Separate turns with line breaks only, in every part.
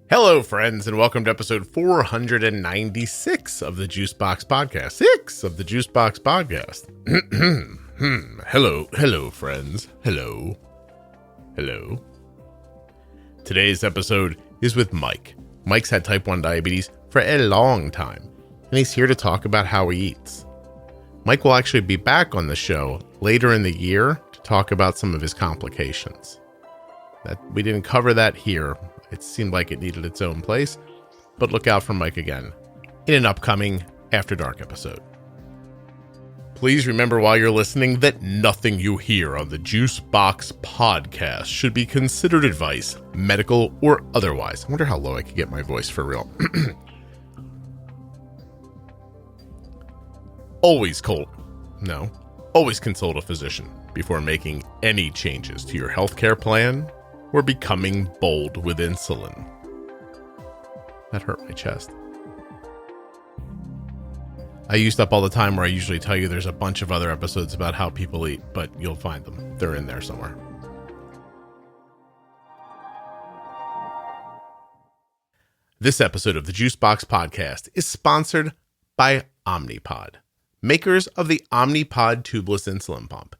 Hello, friends, and welcome to episode 496 of the Juicebox Podcast. 6 of the Juicebox Podcast. Hello, friends. Hello. Today's episode is with Mike. Mike's had type 1 diabetes for a long time, and he's here to talk about how he eats. Mike will actually be back on the show later in the year to talk about some of his complications. We didn't cover that here. It seemed like it needed its own place, but look out for Mike again in an upcoming After Dark episode. Please remember while you're listening that nothing you hear on the Juicebox Podcast should be considered advice, medical or otherwise. I wonder how low I could get my voice for real. Always consult a physician before making any changes to your healthcare plan or becoming bold with insulin. That hurt my chest. I used up all the time where I usually tell you there's a bunch of other episodes about how people eat, but you'll find them. They're in there somewhere. This episode of the Juicebox Podcast is sponsored by Omnipod, makers of the Omnipod tubeless insulin pump.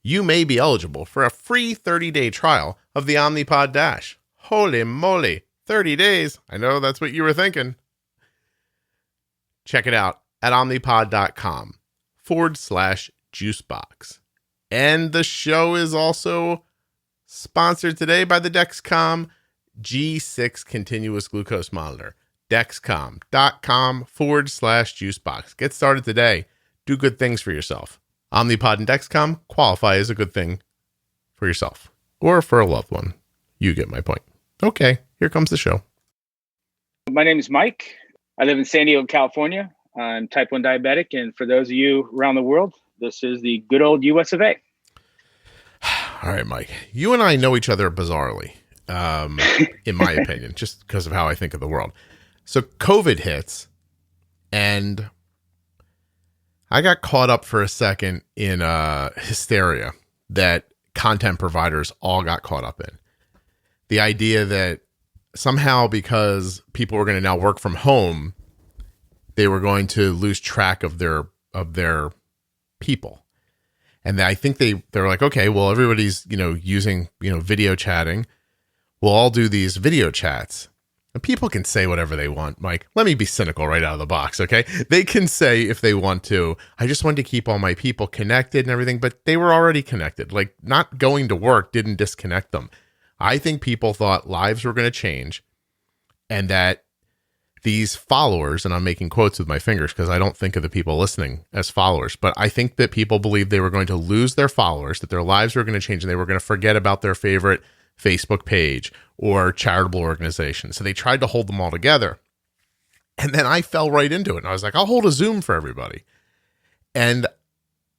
You may be eligible for a free 30-day trial of the Omnipod Dash. Holy moly, 30 days. I know that's what you were thinking. Check it out at omnipod.com/juicebox. And the show is also sponsored today by the Dexcom G6 continuous glucose monitor. Dexcom.com/juicebox. Get started today. Do good things for yourself. Omnipod and Dexcom qualify as a good thing for yourself or for a loved one. You get my point. Okay, here comes the show.
My name is Mike. I live in San Diego, California. I'm type 1 diabetic. And for those of you around the world, this is the good old US of A.
All right, Mike. You and I know each other bizarrely, in my opinion, just because of how I think of the world. So COVID hits, and I got caught up for a second in hysteria that content providers all got caught up in. The idea that somehow because people were going to now work from home, they were going to lose track of their people. And I think they're like, okay, well, everybody's, using, video chatting. We'll all do these video chats. And people can say whatever they want, Mike. Let me be cynical right out of the box, okay? They can say if they want to, I just wanted to keep all my people connected and everything, but they were already connected. Like, not going to work didn't disconnect them. I think people thought lives were going to change and that these followers, and I'm making quotes with my fingers because I don't think of the people listening as followers, but I think that people believed they were going to lose their followers, that their lives were going to change and they were going to forget about their favorite Facebook page or charitable organization. So they tried to hold them all together. And then I fell right into it. And I was like, I'll hold a Zoom for everybody. And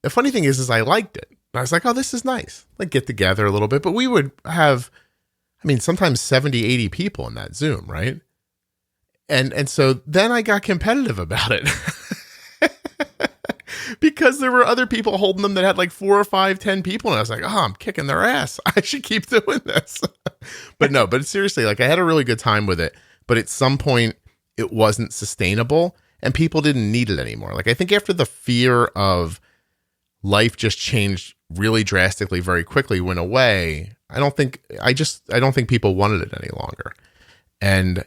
the funny thing is I liked it. I was like, oh, this is nice. Like, get together a little bit. But we would have, sometimes 70, 80 people in that Zoom, right? And so then I got competitive about it. Because there were other people holding them that had like 4 or 5, 10 people. And I was like, oh, I'm kicking their ass. I should keep doing this. But seriously, like I had a really good time with it. But at some point it wasn't sustainable and people didn't need it anymore. Like I think after the fear of life just changed really drastically very quickly went away, I don't think people wanted it any longer. And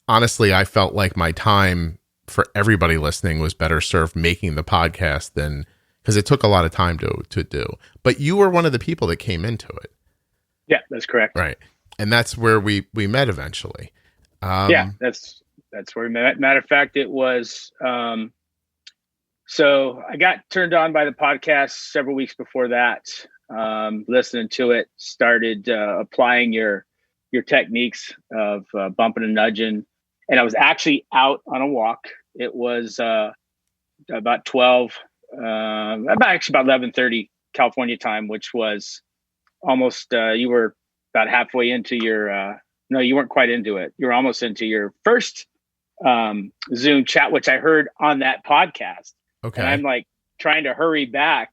honestly, I felt like my time for everybody listening was better served making the podcast than, because it took a lot of time to do. But you were one of the people that came into it.
Yeah, that's correct.
Right. And that's where we met eventually.
Yeah, that's where we met. Matter of fact, it was, so I got turned on by the podcast several weeks before that, listening to it, started applying your techniques of bumping and nudging. And I was actually out on a walk. It was about 11:30 California time, which was almost, you were about halfway into your, no, you weren't quite into it. You were almost into your first Zoom chat, which I heard on that podcast.
Okay.
And I'm like, trying to hurry back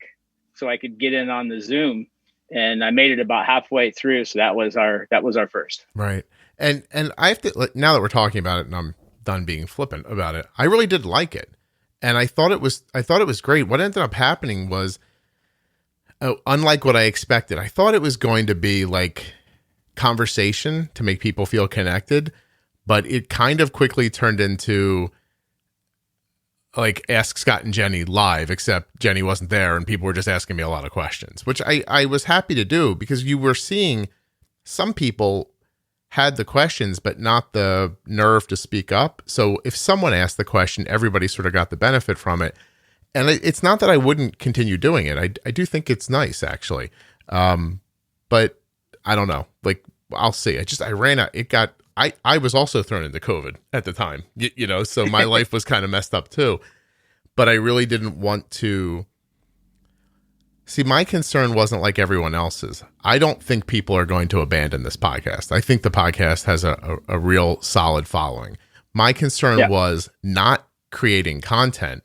so I could get in on the Zoom, and I made it about halfway through. So that was our first.
Right. And I have to, now that we're talking about it and I'm done being flippant about it, I really did like it. And I thought it was great. What ended up happening was, unlike what I expected, I thought it was going to be like conversation to make people feel connected, but it kind of quickly turned into like Ask Scott and Jenny live, except Jenny wasn't there and people were just asking me a lot of questions, which I was happy to do, because you were seeing some people had the questions, but not the nerve to speak up. So if someone asked the question, everybody sort of got the benefit from it. And it's not that I wouldn't continue doing it. I do think it's nice, actually. But I don't know. Like, I'll see. I ran out. I was also thrown into COVID at the time, you know, so my life was kind of messed up too. But I really didn't want to. See, my concern wasn't like everyone else's. I don't think people are going to abandon this podcast. I think the podcast has a real solid following. My concern was not creating content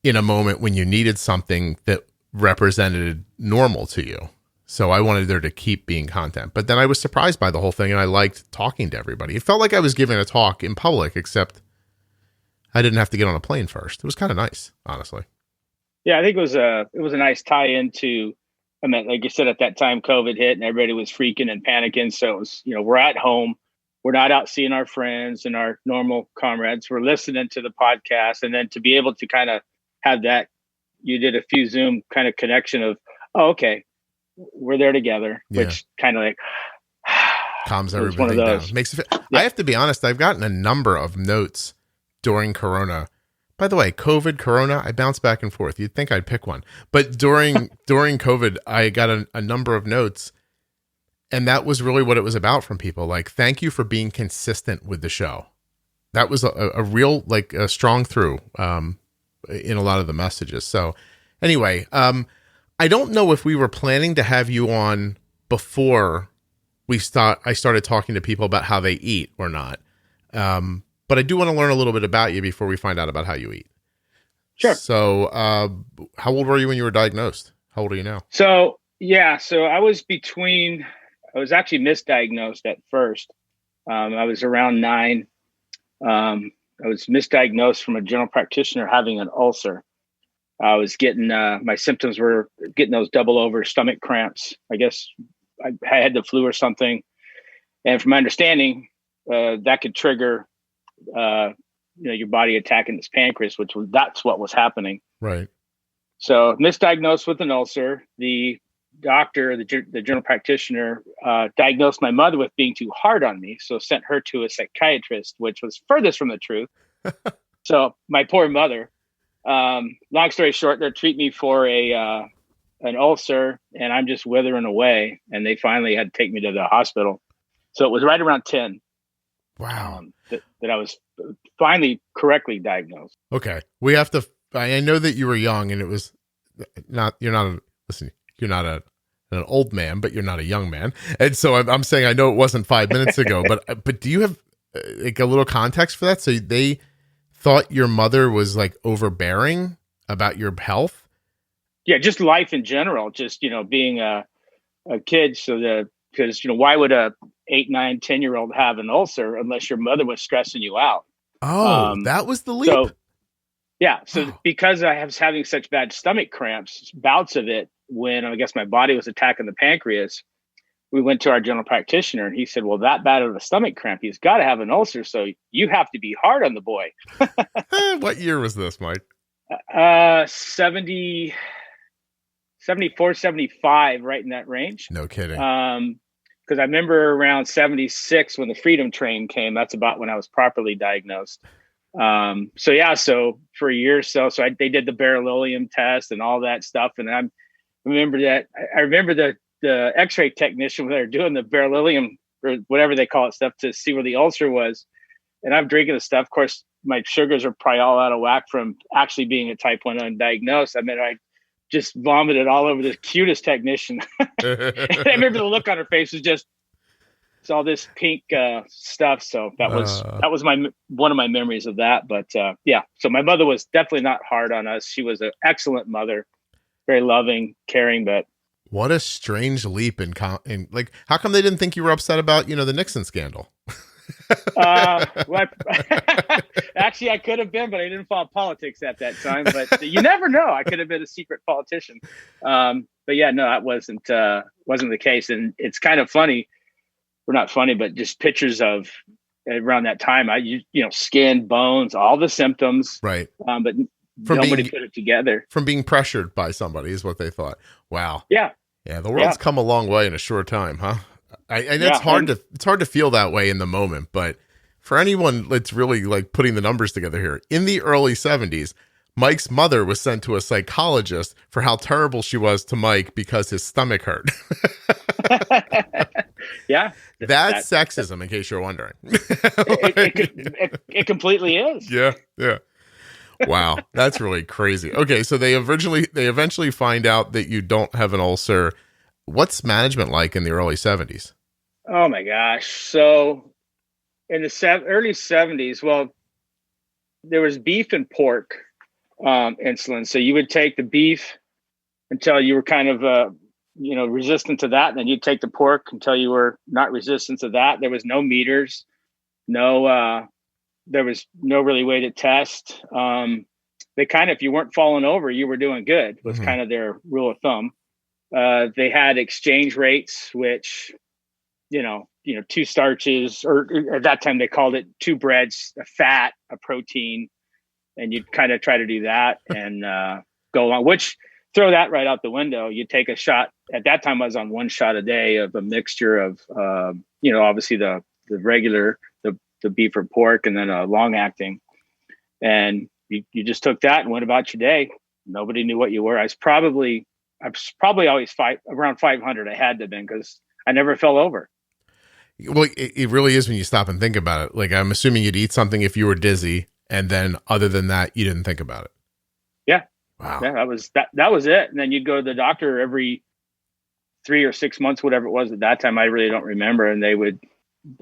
in a moment when you needed something that represented normal to you. So I wanted there to keep being content. But then I was surprised by the whole thing, and I liked talking to everybody. It felt like I was giving a talk in public, except I didn't have to get on a plane first. It was kind of nice, honestly.
Yeah, I think it was a nice tie into, I mean, like you said, at that time, COVID hit and everybody was freaking and panicking. So it was, you know, we're at home, we're not out seeing our friends and our normal comrades. We're listening to the podcast, and then to be able to kind of have that, you did a few Zoom kind of connection of, oh, okay, we're there together, which kind of like
calms everybody down. Makes it. I have to be honest. I've gotten a number of notes during Corona. By the way, COVID, Corona, I bounce back and forth. You'd think I'd pick one. But during COVID, I got a number of notes, and that was really what it was about from people. Like, thank you for being consistent with the show. That was a real, like, a strong through in a lot of the messages. So anyway, I don't know if we were planning to have you on before I started talking to people about how they eat or not. But I do want to learn a little bit about you before we find out about how you eat.
Sure.
So, how old were you when you were diagnosed? How old are you now?
So I was actually misdiagnosed at first. I was around 9. I was misdiagnosed from a general practitioner having an ulcer. I was getting, my symptoms were getting those double over stomach cramps. I guess I had the flu or something. And from my understanding, that could trigger your body attacking this pancreas, that's what was happening.
Right.
So misdiagnosed with an ulcer. The doctor, the general practitioner, diagnosed my mother with being too hard on me. So sent her to a psychiatrist, which was furthest from the truth. So my poor mother, long story short, they're treating me for an ulcer, and I'm just withering away. And they finally had to take me to the hospital. So it was right around 10.
Wow.
That I was finally correctly diagnosed.
Okay. We have to, I know that you were young, and it was you're not an old man, but you're not a young man. And so I'm saying, I know it wasn't 5 minutes ago, but do you have like a little context for that? So they thought your mother was like overbearing about your health?
Yeah. Just life in general, just, being a kid. Because why would a 8, 9, 10-year-old have an ulcer unless your mother was stressing you out?
Oh, that was the leap.
So because I was having such bad stomach cramps, bouts of it, when I guess my body was attacking the pancreas, we went to our general practitioner, and he said, well, that bad of a stomach cramp, he's got to have an ulcer. So you have to be hard on the boy.
What year was this, Mike?
74, 75, right in that range.
No kidding.
Because I remember around 76 when the Freedom Train came. That's about when I was properly diagnosed. So for a year or so, they did the beryllium test and all that stuff. And I remember the X-ray technician when they were doing the beryllium or whatever they call it stuff to see where the ulcer was. And I'm drinking the stuff. Of course, my sugars are probably all out of whack from actually being a type 1 undiagnosed. I mean, I just vomited all over the cutest technician. And I remember the look on her face was just all this pink stuff. So that was one of my memories of that. But yeah, so my mother was definitely not hard on us. She was an excellent mother, very loving, caring. But
what a strange leap in like, how come they didn't think you were upset about, the Nixon scandal?
Well, actually, I could have been, but I didn't follow politics at that time. But you never know. I could have been a secret politician. But yeah, no, that wasn't the case. And it's kind of funny. We're not funny, but just pictures of around that time. Skin, bones, all the symptoms.
Right.
But nobody put it together.
From being pressured by somebody is what they thought. Wow.
Yeah.
Yeah. The world's come a long way in a short time, huh? I know it's hard to feel that way in the moment, but for anyone that's really like putting the numbers together here, in the early 70s, Mike's mother was sent to a psychologist for how terrible she was to Mike because his stomach hurt.
Yeah.
That's sexism, in case you're wondering.
It completely is.
Yeah. Yeah. Wow. That's really crazy. Okay. So they eventually find out that you don't have an ulcer. What's management like in the early 70s?
Oh my gosh. So in the early 70s, well, there was beef and pork insulin. So you would take the beef until you were kind of, resistant to that. And then you'd take the pork until you were not resistant to that. There was no meters, there was no really way to test. They kind of, if you weren't falling over, you were doing good, was kind of their rule of thumb. They had exchange rates, which, two starches, or at that time they called it 2 breads, a fat, a protein, and you'd kind of try to do that and go along, which throw that right out the window. You take a shot. At that time, I was on 1 shot a day of a mixture of, obviously the regular, the beef or pork, and then a long acting. And you just took that and went about your day. Nobody knew what you were. I was probably always around 500. I had to have been, because I never fell over.
Well, it really is when you stop and think about it. Like, I'm assuming you'd eat something if you were dizzy, and then other than that, you didn't think about it.
Yeah.
Wow.
Yeah, that was it. And then you'd go to the doctor every 3 or 6 months, whatever it was at that time. I really don't remember. And they would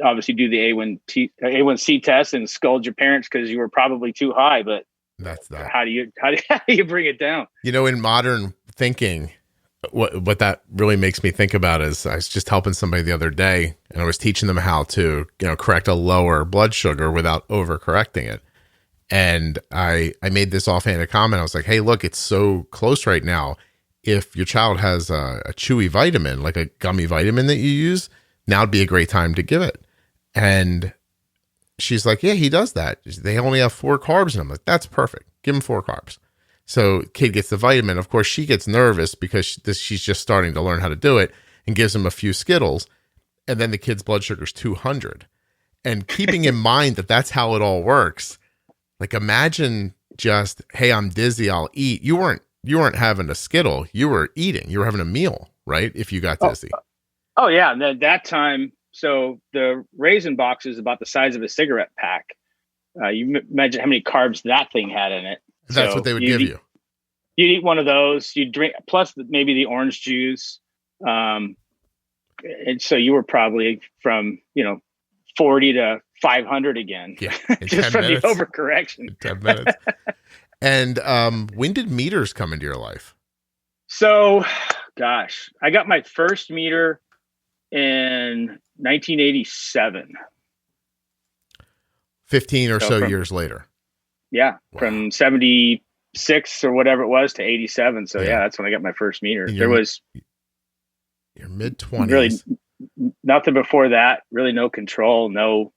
obviously do the A1C test and scold your parents because you were probably too high. But
that's that.
How do you bring it down?
In modern thinking, what that really makes me think about is, I was just helping somebody the other day, and I was teaching them how to, correct a lower blood sugar without overcorrecting it. And I made this offhanded comment. I was like, hey, look, it's so close right now. If your child has a chewy vitamin, like a gummy vitamin that you use, now would be a great time to give it. And she's like, yeah, he does that. They only have 4 carbs. And I'm like, that's perfect. Give him 4 carbs. So kid gets the vitamin. Of course, she gets nervous because she's just starting to learn how to do it, and gives him a few Skittles. And then the kid's blood sugar is 200. And keeping in mind that that's how it all works. Like, imagine just, hey, I'm dizzy, I'll eat. You weren't having a Skittle. You were eating. You were having a meal, right? If you got dizzy.
Oh yeah. And at that time, so the raisin box is about the size of a cigarette pack. You imagine how many carbs that thing had in it.
That's what they would give you.
You'd eat one of those. You'd drink, plus maybe the orange juice. And so you were probably from 40 to 500 again.
Yeah,
just from the overcorrection.
In 10 minutes. And when did meters come into your life?
So, gosh, I got my first meter in 1987.
15 or so years later.
Yeah, wow. From 76 or whatever it was to 87. So yeah, that's when I got my first meter. There was
your mid-20s.
Really nothing before that. Really no control, no.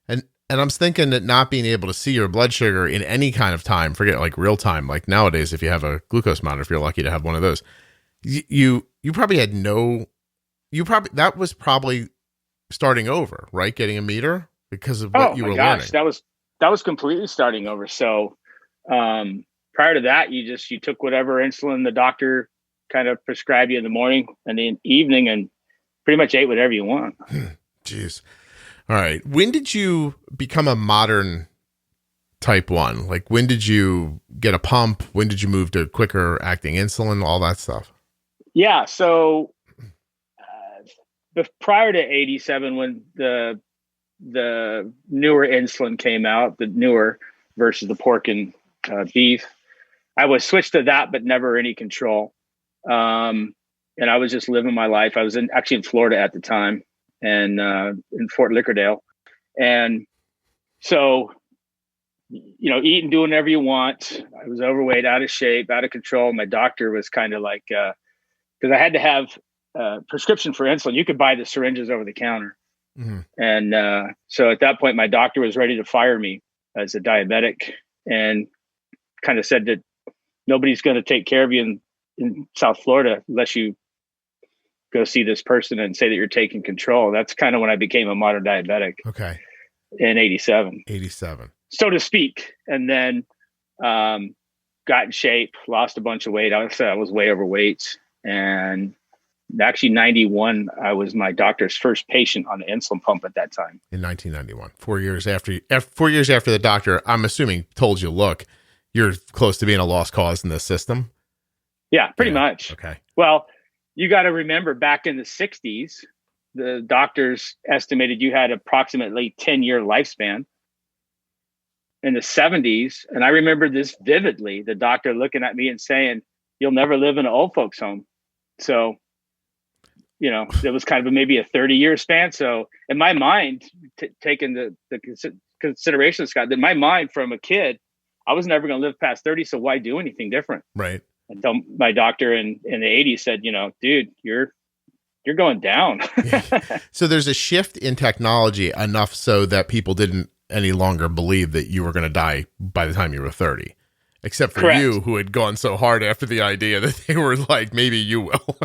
And I'm thinking that not being able to see your blood sugar in any kind of time, forget like real time, like nowadays, if you have a glucose monitor, if you're lucky to have one of those, you probably had that was probably starting over, right? Getting a meter because of what you were learning.
That was completely starting over. So prior to that, you took whatever insulin the doctor kind of prescribed you in the morning and the evening, and pretty much ate whatever you want.
Jeez. All right. When did you become a modern type 1? Like, when did you get a pump? When did you move to quicker acting insulin? All that stuff.
Yeah. So prior to 87, when the newer insulin came out, the newer versus the pork and beef, I was switched to that, but never any control. And I was just living my life. I was actually in Florida at the time, and in Fort Lauderdale. And so, eat and do whatever you want. I was overweight, out of shape, out of control. My doctor was kind of like, because I had to have a prescription for insulin. You could buy the syringes over the counter. Mm-hmm. And so at that point, my doctor was ready to fire me as a diabetic, and kind of said that nobody's going to take care of you in South Florida unless you go see this person and say that you're taking control. That's kind of when I became a modern diabetic.
Okay.
In 87.
87.
So to speak. And then got in shape, lost a bunch of weight. I was way overweight. And actually 91, I was my doctor's first patient on the insulin pump at that time.
In 1991, 4 years after the doctor, I'm assuming, told you, look, you're close to being a lost cause in this system.
Yeah, pretty much.
Okay.
Well, you got to remember back in the 60s, the doctors estimated you had approximately 10-year lifespan. In the 70s, and I remember this vividly, the doctor looking at me and saying, "You'll never live in an old folks home." So, it was kind of maybe a 30-year span. So in my mind, taking the consideration, Scott, that my mind from a kid, I was never going to live past 30. So why do anything different?
Right.
Until my doctor in the 80s said, dude, you're going down.
So there's a shift in technology enough so that people didn't any longer believe that you were going to die by the time you were 30, except for
Correct.
You, who had gone so hard after the idea that they were like, maybe you will.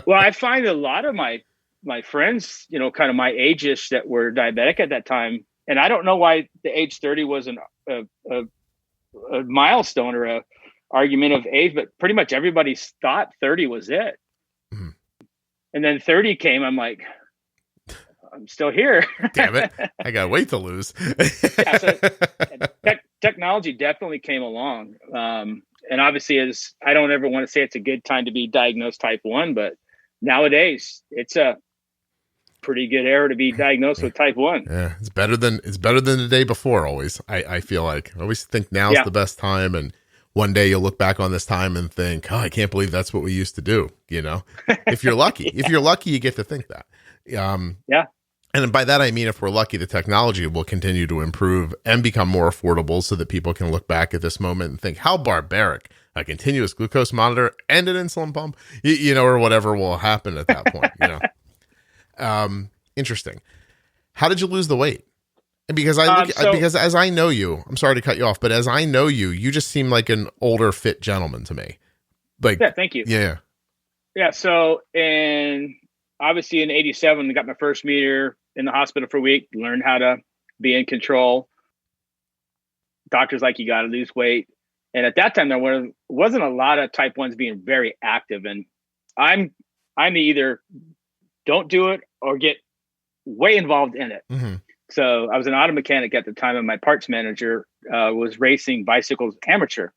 Well, I find a lot of my friends, kind of my age-ish that were diabetic at that time. And I don't know why the age 30 was a milestone or a argument of age, but pretty much everybody thought 30 was it. Mm-hmm. And then 30 came, I'm like, I'm still here.
Damn it. I got weight to lose.
Yeah, so technology definitely came along. And obviously, I don't ever want to say it's a good time to be diagnosed type 1, but nowadays it's a pretty good era to be diagnosed with type 1.
Yeah, it's better than the day before. Always, I feel like I always think now's the best time, and one day you'll look back on this time and think, "Oh, I can't believe that's what we used to do." If you're lucky, you get to think that.
Yeah.
And by that, I mean, if we're lucky, the technology will continue to improve and become more affordable so that people can look back at this moment and think, how barbaric, a continuous glucose monitor and an insulin pump, or whatever will happen at that point. Interesting. How did you lose the weight? And because because as I know you, I'm sorry to cut you off, but as I know you, you just seem like an older, fit gentleman to me.
Yeah, thank you.
Yeah.
Yeah. So obviously in 87, I got my first meter in the hospital for a week, learned how to be in control. Doctors like, you got to lose weight. And at that time, there wasn't a lot of type 1s being very active. And I'm either don't do it or get way involved in it. Mm-hmm. So I was an auto mechanic at the time, and my parts manager was racing bicycles amateur.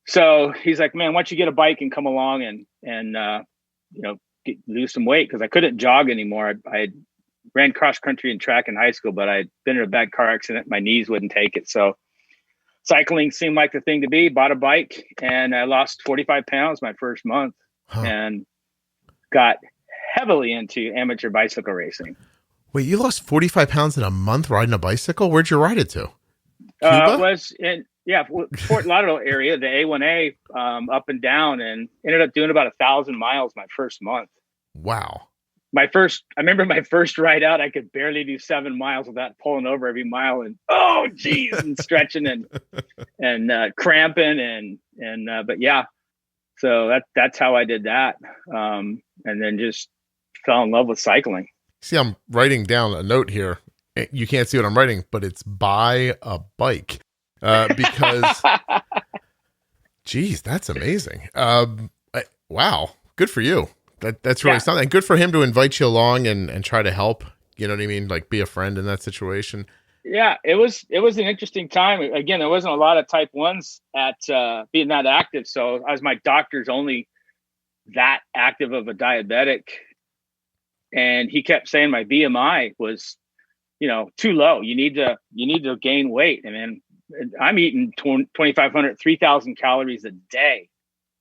So he's like, "Man, why don't you get a bike and come along and lose some weight?" Because I couldn't jog anymore. I ran cross country and track in high school, but I'd been in a bad car accident. My knees wouldn't take it. So cycling seemed like the thing to be. Bought a bike, and I lost 45 pounds my first month, and got heavily into amateur bicycle racing.
Wait, you lost 45 pounds in a month riding a bicycle? Where'd you ride it to?
It was in Fort Lauderdale area, the A1A, up and down, and ended up doing about 1,000 miles my first month.
Wow.
I remember my first ride out, I could barely do 7 miles without pulling over every mile and and stretching and cramping but yeah. So that's how I did that. And then just fell in love with cycling.
See, I'm writing down a note here. You can't see what I'm writing, but it's buy a bike. Because geez, that's amazing. Wow. Good for you. That's really something. And good for him to invite you along and try to help. You know what I mean? Like, be a friend in that situation.
Yeah, it was an interesting time. Again, there wasn't a lot of type 1s at being that active. So I was my doctor's only that active of a diabetic. And he kept saying my BMI was, too low. You need to gain weight. And then I'm eating 2,500, 3,000 calories a day,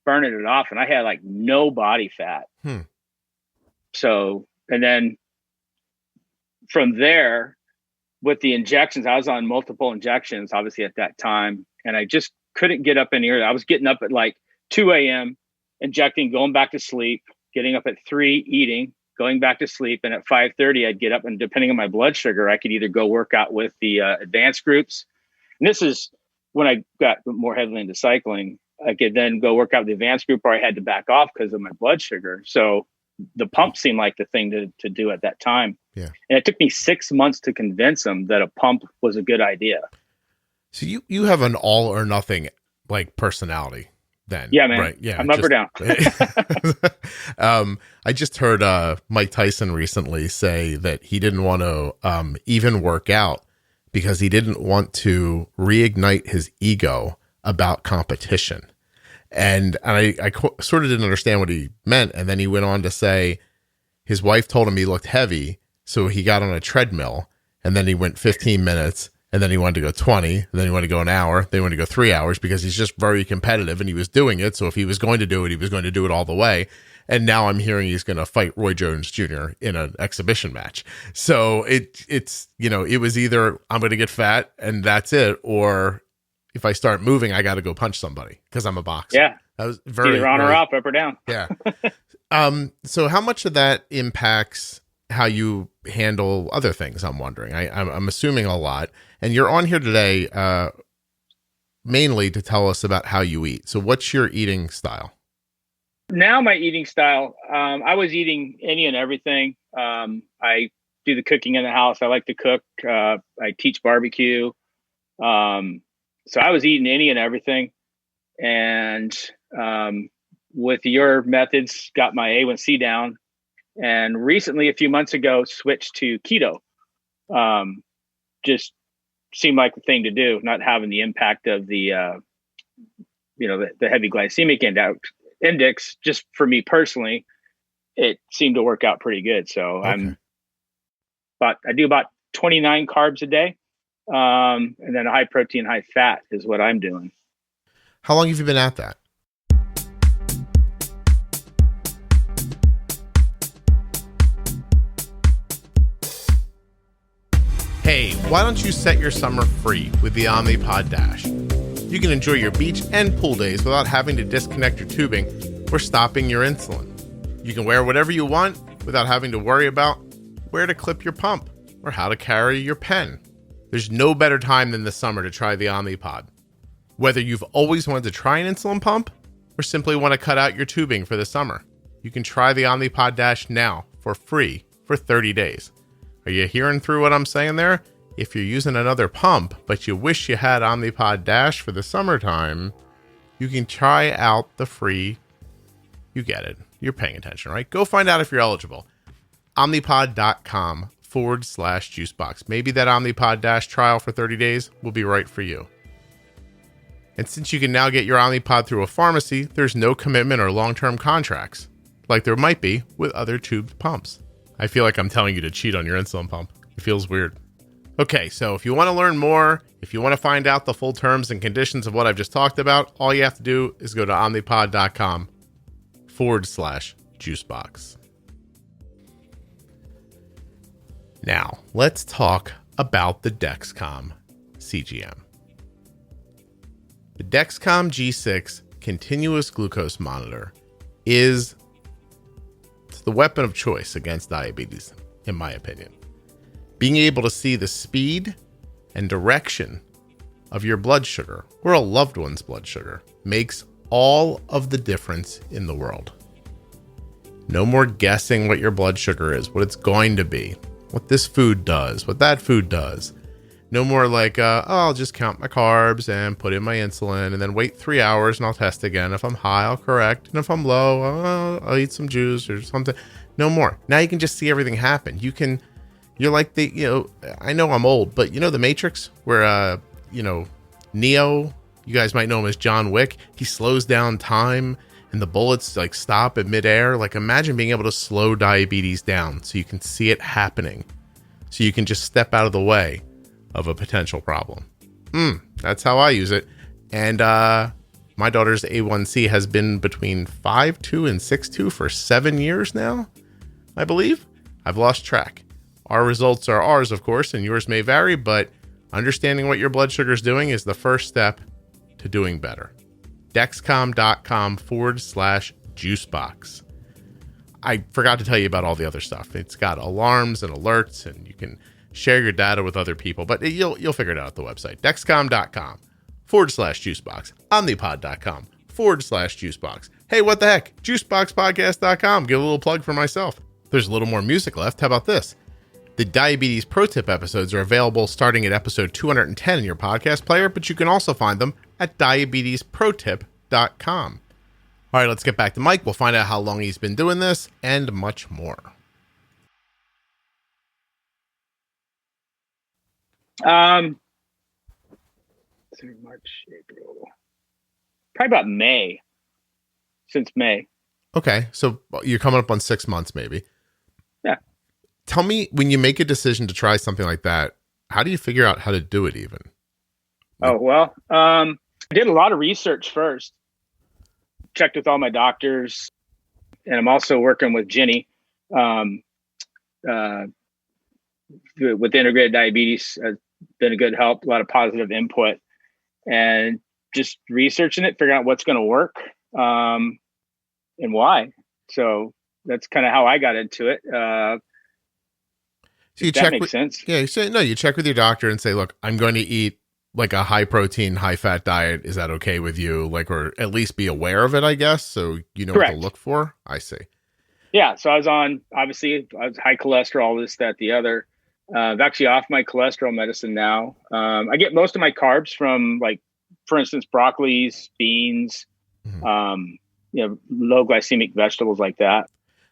burning it off. And I had like no body fat. So, and then from there with the injections, I was on multiple injections, obviously at that time. And I just couldn't get up any earlier. I was getting up at like 2 a.m., injecting, going back to sleep, getting up at 3, eating, going back to sleep. And at 5:30, I'd get up, and depending on my blood sugar, I could either go work out with the advanced groups. And this is when I got more heavily into cycling. I could then go work out with the advanced group, or I had to back off because of my blood sugar. So the pump seemed like the thing to do at that time.
Yeah.
And it took me 6 months to convince them that a pump was a good idea.
So you have an all or nothing like personality then.
Yeah, man.
Right. Yeah.
I'm up or down.
I just heard Mike Tyson recently say that he didn't want to even work out because he didn't want to reignite his ego about competition. And I sort of didn't understand what he meant. And then he went on to say his wife told him he looked heavy. So he got on a treadmill, and then he went 15 minutes, and then he wanted to go 20, and then he wanted to go an hour, then he wanted to go 3 hours, because he's just very competitive and he was doing it. So if he was going to do it, he was going to do it all the way. And now I'm hearing he's going to fight Roy Jones Jr. in an exhibition match. So it's, it was either I'm going to get fat and that's it, or if I start moving, I got to go punch somebody because I'm a boxer.
Yeah.
That was very,
either on or off, up or down.
Yeah. So how much of that impacts how you handle other things? I'm wondering. I'm assuming a lot. And you're on here today mainly to tell us about how you eat. So what's your eating style?
Now my eating style, I was eating any and everything. I do the cooking in the house. I like to cook. I teach barbecue. So I was eating any and everything. And with your methods, got my A1C down. And recently, a few months ago, switched to keto. Just seemed like the thing to do, not having the impact of the heavy glycemic index. Just for me personally, it seemed to work out pretty good. So okay. I do about 29 carbs a day, and then a high protein, high fat is what I'm doing.
How long have you been at that? Hey, why don't you set your summer free with the Omnipod Dash? You can enjoy your beach and pool days without having to disconnect your tubing or stopping your insulin. You can wear whatever you want without having to worry about where to clip your pump or how to carry your pen. There's no better time than the summer to try the Omnipod. Whether you've always wanted to try an insulin pump or simply want to cut out your tubing for the summer, you can try the Omnipod Dash now for free for 30 days. Are you hearing through what I'm saying there? If you're using another pump, but you wish you had Omnipod Dash for the summertime, you can try out the free. You get it. You're paying attention, right? Go find out if you're eligible. Omnipod.com/juicebox. Maybe that Omnipod Dash trial for 30 days will be right for you. And since you can now get your Omnipod through a pharmacy, there's no commitment or long-term contracts, like there might be with other tubed pumps. I feel like I'm telling you to cheat on your insulin pump. It feels weird. Okay, so if you want to learn more, if you want to find out the full terms and conditions of what I've just talked about, all you have to do is go to omnipod.com/juicebox. Now, let's talk about the Dexcom CGM. The Dexcom G6 continuous glucose monitor is the weapon of choice against diabetes, in my opinion. Being able to see the speed and direction of your blood sugar or a loved one's blood sugar makes all of the difference in the world. No more guessing what your blood sugar is, what it's going to be, what this food does, what that food does. No more like, I'll just count my carbs and put in my insulin and then wait 3 hours and I'll test again. If I'm high, I'll correct. And if I'm low, I'll eat some juice or something. No more. Now you can just see everything happen. You're like I know I'm old, but the Matrix where, Neo, you guys might know him as John Wick. He slows down time and the bullets like stop in midair. Like imagine being able to slow diabetes down so you can see it happening. So you can just step out of the way of a potential problem. That's how I use it. And my daughter's A1C has been between 5.2 and 6.2 for 7 years now, I believe. I've lost track. Our results are ours, of course, and yours may vary, but understanding what your blood sugar is doing is the first step to doing better. Dexcom.com/juicebox. I forgot to tell you about all the other stuff. It's got alarms and alerts, and you can share your data with other people, but you'll figure it out at the website. Dexcom.com/juicebox. Omnipod.com/juicebox. Hey, what the heck? Juiceboxpodcast.com. Give a little plug for myself. There's a little more music left. How about this? The Diabetes Pro Tip episodes are available starting at episode 210 in your podcast player, but you can also find them at diabetesprotip.com. All right, let's get back to Mike. We'll find out how long he's been doing this and much more.
March, April. Probably about May. Since May.
Okay, so you're coming up on 6 months, maybe.
Yeah.
Tell me, when you make a decision to try something like that, how do you figure out how to do it even?
Oh, well, I did a lot of research first. Checked with all my doctors, and I'm also working with Jenny with integrated diabetes. Has been a good help, a lot of positive input, and just researching it, figuring out what's going to work and why. So that's kind of how I got into it.
So you
that
check
makes sense.
Yeah, you check with your doctor and say, look, I'm going to eat like a high protein, high fat diet. Is that okay with you? Like, or at least be aware of it, I guess. So you know
Correct.
What to look for. I see.
Yeah. So I was high cholesterol, this, that, the other. I'm actually off my cholesterol medicine now. I get most of my carbs from, like, for instance, broccolis, beans, low glycemic vegetables like that.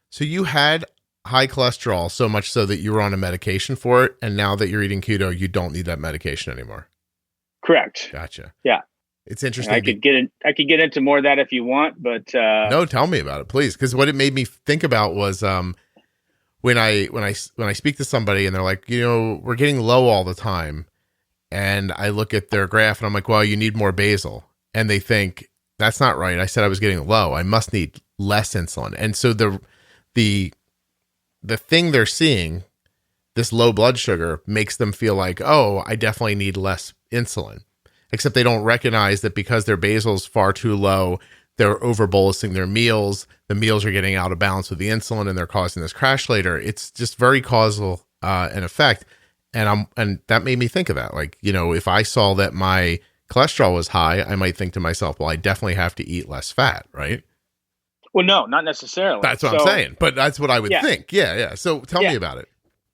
So you had high cholesterol so much so that you were on a medication for it. And now that you're eating keto, you don't need that medication anymore.
Correct.
Gotcha.
Yeah.
It's interesting.
I could get into more of that if you want, but
no, tell me about it, please. Because what it made me think about was when I speak to somebody and they're like, we're getting low all the time, and I look at their graph and I'm like, well, you need more basal, and they think that's not right. I said I was getting low. I must need less insulin, and so the thing they're seeing, this low blood sugar, makes them feel like, oh, I definitely need less insulin. Except they don't recognize that because their basal's far too low, they're over bolusing their meals. The meals are getting out of balance with the insulin, and they're causing this crash later. It's just very causal and effect. And that made me think of that. Like, if I saw that my cholesterol was high, I might think to myself, well, I definitely have to eat less fat, right?
Well, no, not necessarily.
That's what I'm saying, but that's what I would think. Yeah. So tell me about it.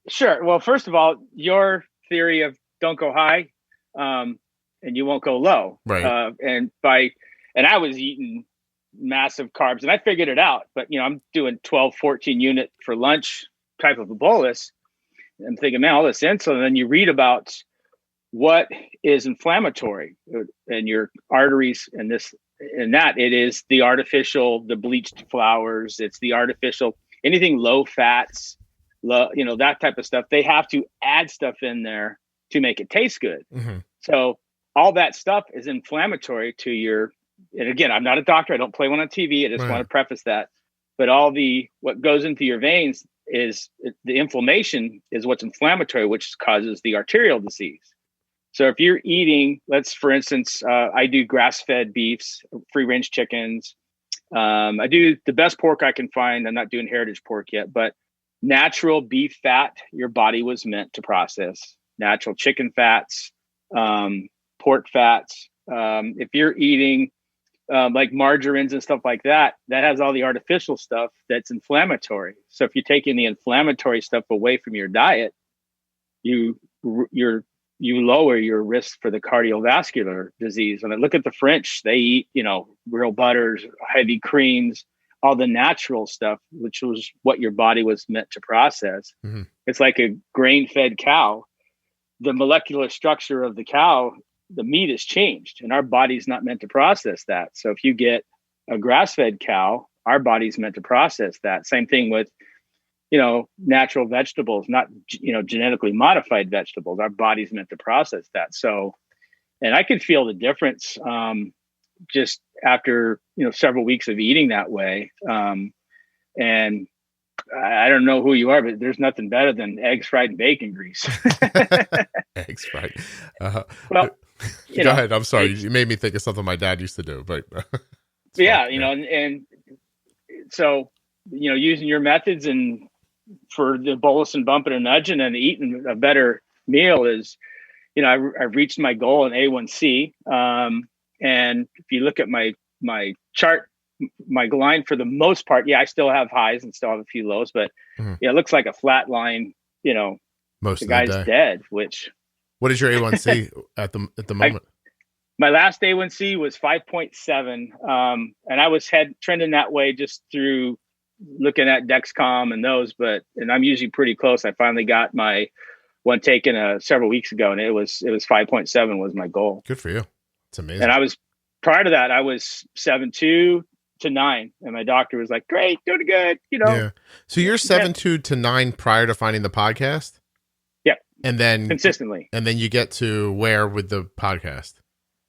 Sure. Well, first of all, your theory of don't go high, and you won't go low.
Right.
And I was eating massive carbs, and I figured it out, but I'm doing 12, 14 unit for lunch type of a bolus. I'm thinking, man, all this insulin. And then you read about what is inflammatory in your arteries and this and that. It is the artificial, the bleached flours. It's the artificial, anything low fats, that type of stuff. They have to add stuff in there to make it taste good.
Mm-hmm.
So all that stuff is inflammatory to your, and again, I'm not a doctor. I don't play one on TV. I just want to preface that. But what goes into your veins is the inflammation is what's inflammatory, which causes the arterial disease. So if you're eating, for instance, I do grass-fed beefs, free-range chickens. I do the best pork I can find. I'm not doing heritage pork yet, but natural beef fat, your body was meant to process. Natural chicken fats, pork fats. If you're eating like margarines and stuff like that, that has all the artificial stuff that's inflammatory. So if you're taking the inflammatory stuff away from your diet, you lower your risk for the cardiovascular disease. And I look at the French, they eat, real butters, heavy creams, all the natural stuff, which was what your body was meant to process. Mm-hmm. It's like a grain-fed cow. The molecular structure of the cow, the meat has changed, and our body's not meant to process that. So if you get a grass-fed cow, our body's meant to process that. Same thing with, natural vegetables, not, genetically modified vegetables. Our body's meant to process that. So, and I could feel the difference just after, several weeks of eating that way. And I don't know who you are, but there's nothing better than eggs fried in bacon grease.
Eggs fried.
Well,
go ahead. I'm sorry. You made me think of something my dad used to do, but
yeah, and so, using your methods and for the bolus and bumping and nudging and eating a better meal is, I've reached my goal in A1C. And if you look at my chart, my line for the most part, I still have highs and still have a few lows, but it looks like a flat line,
most
the
of
guy's
the day.
dead, which.
What is your A1C at the moment?
My last A1C was 5.7. And I was trending that way just through looking at Dexcom and those, and I'm usually pretty close. I finally got my one taken several weeks ago, and it was 5.7 was my goal.
Good for you. It's amazing.
And prior to that, I was 7.2 to 9. And my doctor was like, great, doing good.
Yeah. So you're 7.2 to 9 prior to finding the podcast?
Yeah.
And then
consistently.
And then you get to where with the podcast?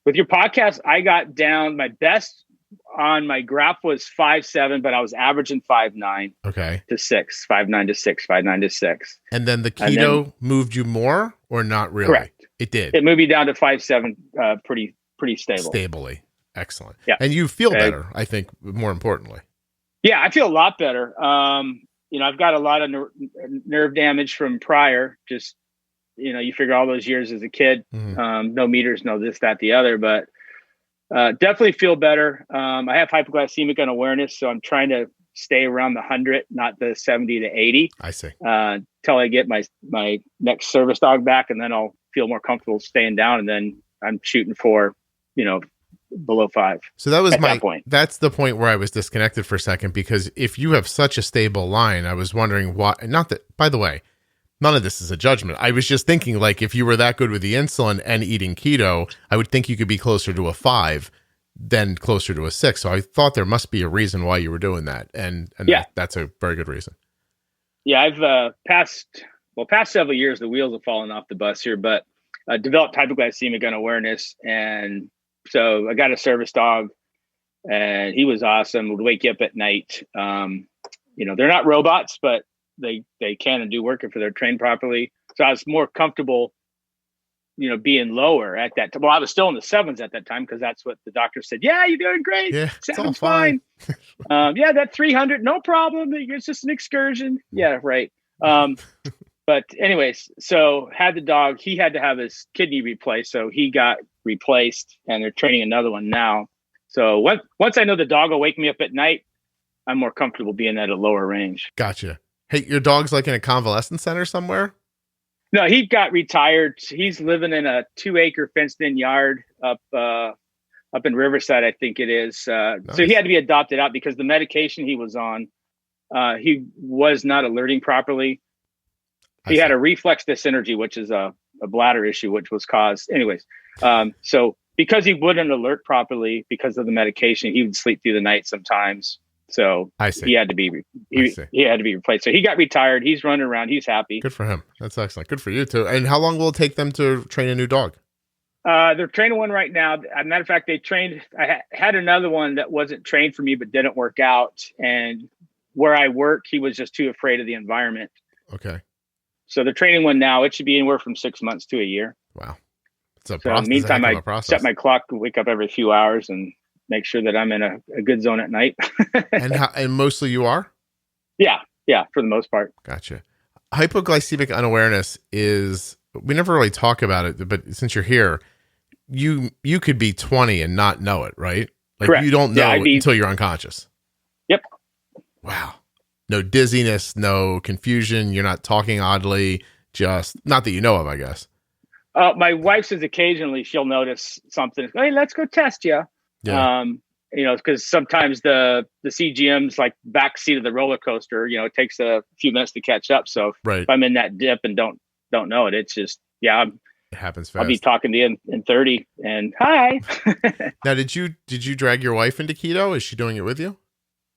With
your podcast, I got down, my best on my graph was 5.7, but I was averaging 5.9.
Okay.
To 6, 5.9 to 6, 5.9 to 6.
And then the keto moved you more or not really?
Correct.
It did.
It moved me down to 5.7, pretty stable.
Stably. Excellent.
Yeah.
And you feel better, I think, more importantly.
Yeah, I feel a lot better. I've got a lot of nerve damage from prior, just, you figure all those years as a kid, no meters, no this, that, the other, but definitely feel better. I have hypoglycemic unawareness, so I'm trying to stay around the 100, not the 70 to 80.
I see.
Till I get my next service dog back, and then I'll feel more comfortable staying down, and then I'm shooting for, below 5.
So that was
that point.
That's the point where I was disconnected for a second, because if you have such a stable line, I was wondering why. Not that, by the way, none of this is a judgment. I was just thinking, like, if you were that good with the insulin and eating keto, I would think you could be closer to a 5 than closer to a 6. So I thought there must be a reason why you were doing that. And that's a very good reason.
Yeah. I've past several years, the wheels have fallen off the bus here, but developed hypoglycemic unawareness. And so I got a service dog, and he was awesome. Would wake you up at night. They're not robots, but they can and do work if they're trained properly. So I was more comfortable, being lower at that time. Well, I was still in the 7s at that time, because that's what the doctor said. Yeah, you're doing great.
Yeah,
it's all fine. That 300, no problem. It's just an excursion. Yeah, right. But anyways, so had the dog. He had to have his kidney replaced, so he got replaced, and they're training another one now. So once I know the dog will wake me up at night, I'm more comfortable being at a lower range.
Gotcha. Hey, your dog's like in a convalescent center somewhere?
No, he got retired. He's living in a 2-acre fenced-in yard up in Riverside, I think it is. Nice. So he had to be adopted out because the medication he was on, he was not alerting properly. He had a reflex dysenergy, which is a bladder issue, which was caused. Anyways, so because he wouldn't alert properly because of the medication, he would sleep through the night sometimes. So
I see.
He had to be replaced. So he got retired. He's running around. He's happy.
Good for him. That's excellent. Good for you too. And how long will it take them to train a new dog?
They're training one right now. As a matter of fact, I had another one that wasn't trained for me, but didn't work out. And where I work, he was just too afraid of the environment.
Okay.
So they're training one now. It should be anywhere from 6 months to a year.
Wow.
So in the meantime, I set my clock to wake up every few hours and make sure that I'm in a good zone at night.
and mostly you are?
Yeah, for the most part.
Gotcha. Hypoglycemic unawareness is, we never really talk about it, but since you're here, you could be 20 and not know it, right? Like
Correct.
You don't know until you're unconscious.
Yep.
Wow. No dizziness, no confusion. You're not talking oddly, just not that you know of, I guess.
My wife says occasionally she'll notice something. Hey, let's go test you.
Yeah.
Because sometimes the CGM's like back seat of the roller coaster. It takes a few minutes to catch up. So if I'm in that dip and don't know it, it's just
It happens fast.
I'll be talking to you in 30 and hi.
Now, did you drag your wife into keto? Is she doing it with you?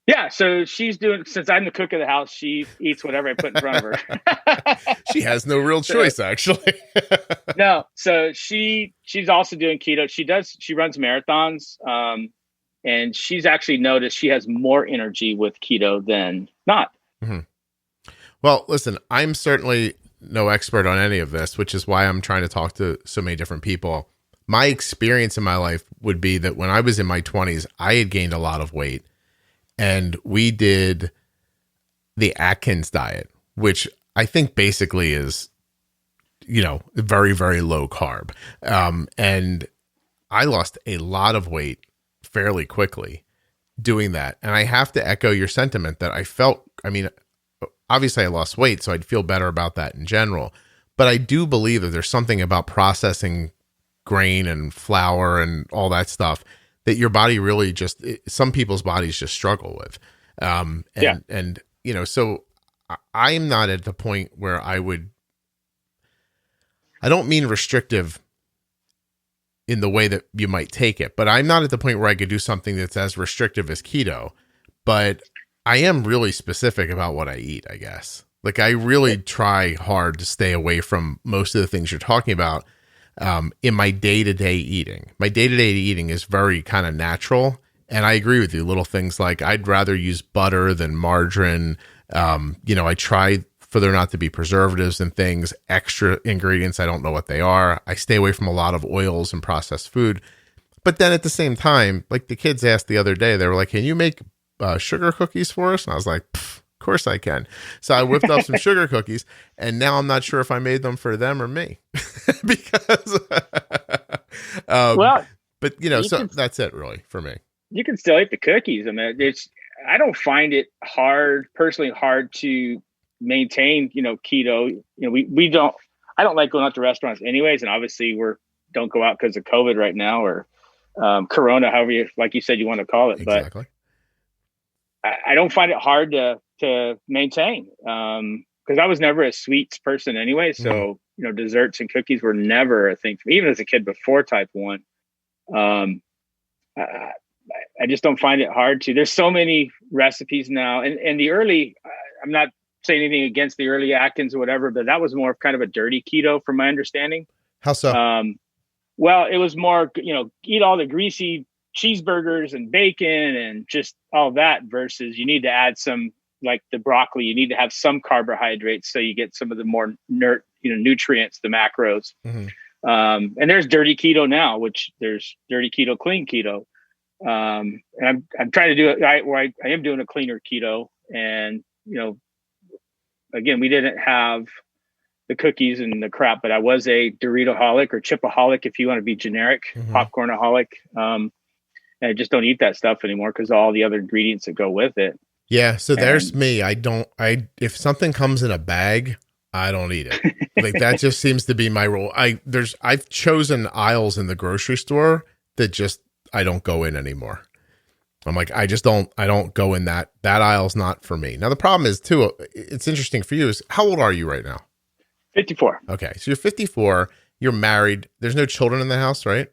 Yeah. So she's doing, since I'm the cook of the house, she eats whatever I put in front of her.
She has no real choice, actually.
No. So she's also doing keto. She runs marathons. And she's actually noticed she has more energy with keto than not.
Mm-hmm. Well, listen, I'm certainly no expert on any of this, which is why I'm trying to talk to so many different people. My experience in my life would be that when I was in my 20s, I had gained a lot of weight, and we did the Atkins diet, which I think basically is, very, very low carb. And I lost a lot of weight fairly quickly doing that. And I have to echo your sentiment that obviously I lost weight, so I'd feel better about that in general. But I do believe that there's something about processing grain and flour and all that stuff that your body really some people's bodies just struggle with. So I'm not at the point where I don't mean restrictive in the way that you might take it, but I'm not at the point where I could do something that's as restrictive as keto, but I am really specific about what I eat, I guess. Like, I really try hard to stay away from most of the things you're talking about in my day-to-day eating. My day-to-day eating is very kind of natural, and I agree with you. Little things like I'd rather use butter than margarine. I try for there not to be preservatives and things, extra ingredients. I don't know what they are. I stay away from a lot of oils and processed food. But then at the same time, like the kids asked the other day, they were like, can you make sugar cookies for us? And I was like, of course I can. So I whipped up some sugar cookies, and now I'm not sure if I made them for them or me because, that's it really for me. You
can still eat the cookies. I mean, I don't find it personally hard to maintain, keto. I don't like going out to restaurants anyways. And obviously don't go out because of COVID right now, or Corona, however like you said, you want to call it.
Exactly.
But I don't find it hard to maintain because I was never a sweets person anyway. So, desserts and cookies were never a thing for me, even as a kid before type 1. I just don't find it hard to. There's so many recipes now, and the early, I'm not saying anything against the early Atkins or whatever, but that was more of kind of a dirty keto from my understanding.
How so?
Well, it was more, eat all the greasy cheeseburgers and bacon and just all that versus you need to add some, like the broccoli, you need to have some carbohydrates so you get some of the more nutrients, the macros.
Mm-hmm.
And there's dirty keto now, which there's dirty keto, clean keto. And I'm trying to do it where I am doing a cleaner keto. And, again, we didn't have the cookies and the crap, but I was a Dorito-holic or chip-aholic, if you want to be generic,
mm-hmm.
popcorn-aholic. And I just don't eat that stuff anymore because all the other ingredients that go with it.
Yeah. So there's me. If something comes in a bag, I don't eat it. Like that just seems to be my rule. I've chosen aisles in the grocery store that just, I don't go in anymore. I'm like, I don't go in that aisle's not for me. Now the problem is too, it's interesting for you is how old are you right now?
54.
Okay. So you're 54, you're married. There's no children in the house, right?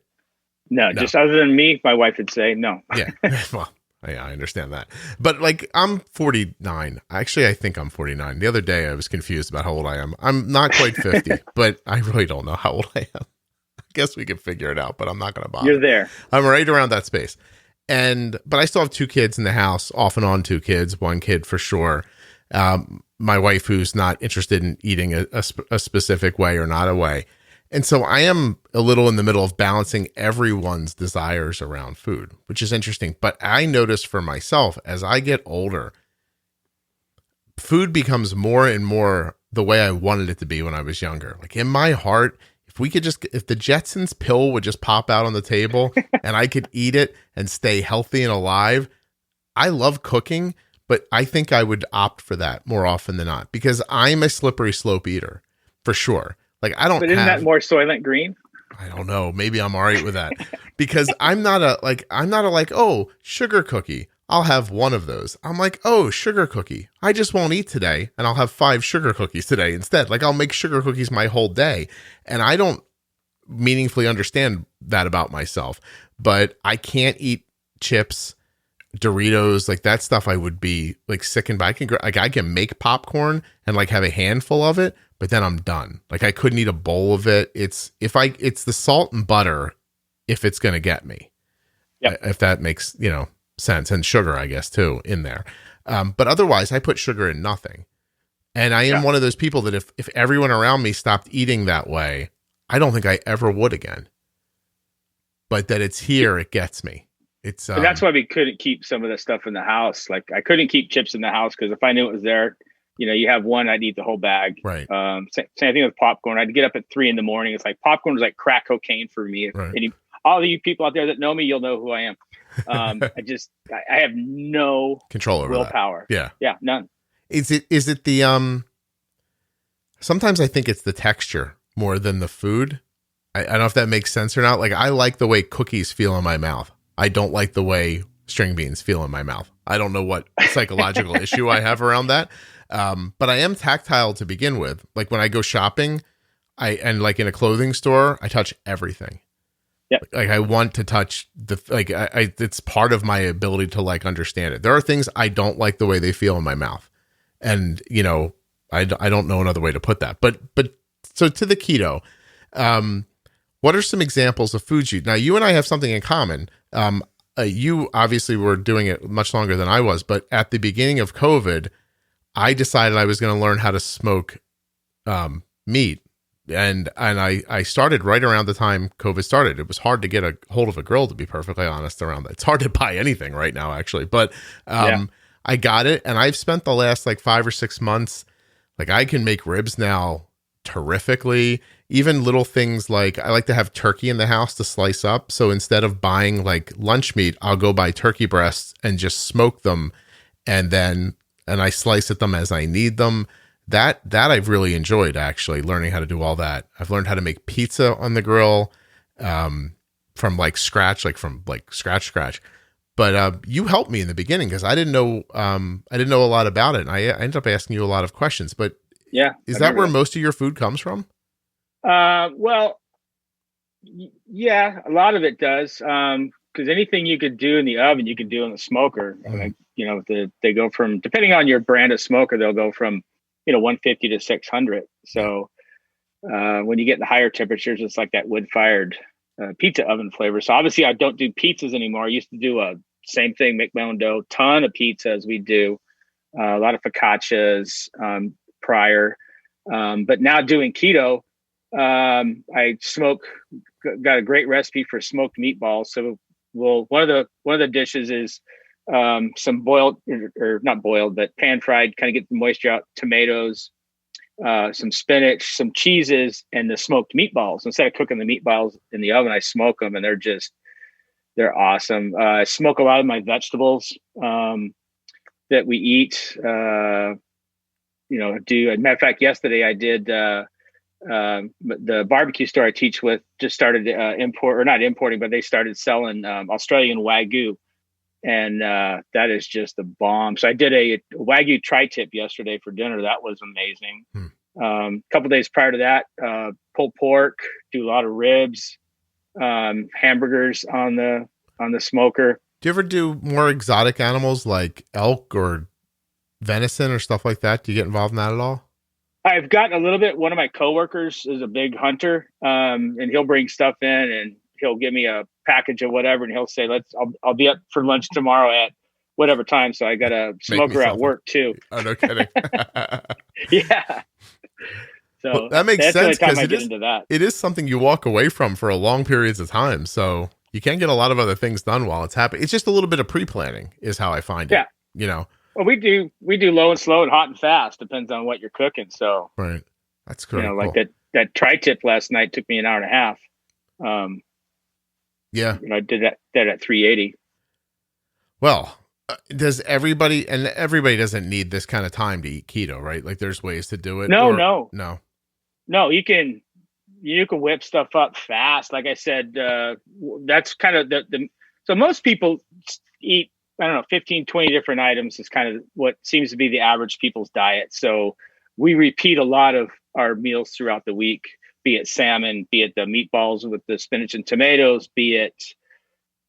No, just other than me, my wife would say no.
Yeah. Well, yeah, I understand that. But like, I'm 49. Actually, I think I'm 49. The other day I was confused about how old I am. I'm not quite 50, but I really don't know how old I am. I guess we can figure it out, but I'm not going to bother.
You're there.
I'm right around that space. But I still have 2 kids in the house, off and on 2 kids, 1 kid for sure. My wife who's not interested in eating a specific way or not a way. And so I am a little in the middle of balancing everyone's desires around food, which is interesting. But I notice for myself, as I get older, food becomes more and more the way I wanted it to be when I was younger. Like in my heart, if the Jetsons pill would just pop out on the table and I could eat it and stay healthy and alive, I love cooking, but I think I would opt for that more often than not because I'm a slippery slope eater for sure. Like I don't.
But isn't that more Soylent Green?
I don't know. Maybe I'm all right with that because I'm not a oh, sugar cookie. I'll have one of those. I'm like, oh, sugar cookie. I just won't eat today and I'll have 5 sugar cookies today instead. Like I'll make sugar cookies my whole day. And I don't meaningfully understand that about myself. But I can't eat chips, Doritos, like that stuff. I would be like sickened by. I can make popcorn and like have a handful of it, but then I'm done. Like I couldn't eat a bowl of it. It's the salt and butter if it's going to get me.
Yep.
If that makes, sense, and sugar, I guess too, in there. But otherwise I put sugar in nothing. And I am one of those people that if everyone around me stopped eating that way, I don't think I ever would again. But that it's here, it gets me. It's
and that's why we couldn't keep some of the stuff in the house. Like I couldn't keep chips in the house because if I knew it was there, you have one, I'd eat the whole bag.
Right.
Same thing with popcorn. I'd get up at 3 a.m. It's like popcorn was like crack cocaine for me.
Right.
All of you people out there that know me, you'll know who I am. I have no
control over
willpower.
That.
Yeah, none.
Is it the sometimes I think it's the texture more than the food. I don't know if that makes sense or not. Like I like the way cookies feel in my mouth. I don't like the way string beans feel in my mouth. I don't know what psychological issue I have around that. But I am tactile to begin with. Like when I go shopping, and like in a clothing store, I touch everything.
Yeah.
Like I want to touch it's part of my ability to like understand it. There are things I don't like the way they feel in my mouth. And, I don't know another way to put that, but so to the keto, what are some examples of foods now you and I have something in common. You obviously were doing it much longer than I was, but at the beginning of COVID, I decided I was going to learn how to smoke, meat. And I started right around the time COVID started. It was hard to get a hold of a grill, to be perfectly honest, around that. It's hard to buy anything right now, actually, but, I got it. And I've spent the last like 5 or 6 months, like I can make ribs now terrifically. Even little things like I like to have turkey in the house to slice up. So instead of buying like lunch meat, I'll go buy turkey breasts and just smoke them. And I slice at them as I need them. That I've really enjoyed, actually learning how to do all that. I've learned how to make pizza on the grill, from like scratch. But you helped me in the beginning because I didn't know a lot about it. And I ended up asking you a lot of questions. But is that where most of your food comes from?
Well, yeah, a lot of it does. Because anything you could do in the oven, you can do in the smoker.
Mm-hmm.
Like, they go from, depending on your brand of smoker, they'll go from 150 to 600. So when you get the higher temperatures, it's like that wood-fired pizza oven flavor. So obviously I don't do pizzas anymore. I used to do same thing, make my own dough, ton of pizzas we do, a lot of focaccias prior. But now doing keto, I got a great recipe for smoked meatballs. So one of the dishes is some boiled or not boiled, but pan fried, kind of get the moisture out, tomatoes, some spinach, some cheeses, and the smoked meatballs. Instead of cooking the meatballs in the oven, I smoke them, and they're awesome. I smoke a lot of my vegetables that we eat. As a matter of fact, yesterday I did the barbecue store I teach with just started not importing, but they started selling Australian Wagyu. And that is just a bomb. So I did a Wagyu tri-tip yesterday for dinner. That was amazing. A couple days prior to that, pulled pork, do a lot of ribs, hamburgers on the smoker.
Do you ever do more exotic animals like elk or venison or stuff like that? Do you get involved in that at all?
I've gotten a little bit. One of my coworkers is a big hunter, and he'll bring stuff in and he'll give me a package of whatever, and he'll say, I'll be up for lunch tomorrow at whatever time. So I got a smoker at work too.
Oh, no kidding.
Yeah. So
well, that makes sense because
it
is something you walk away from for a long periods of time. So you can get a lot of other things done while it's happening. It's just a little bit of pre-planning is how I find it.
Yeah. Well, we do low and slow and hot and fast. Depends on what you're cooking. So
right. That's correct.
Like that tri-tip last night took me an hour and a half.
Yeah.
I did that at 380.
Well, does everybody doesn't need this kind of time to eat keto, right? Like there's ways to do it.
No, you can whip stuff up fast. Like I said, that's kind of so most people eat, 15, 20 different items is kind of what seems to be the average people's diet. So we repeat a lot of our meals throughout the week. be it salmon, be it the meatballs with the spinach and tomatoes, be it,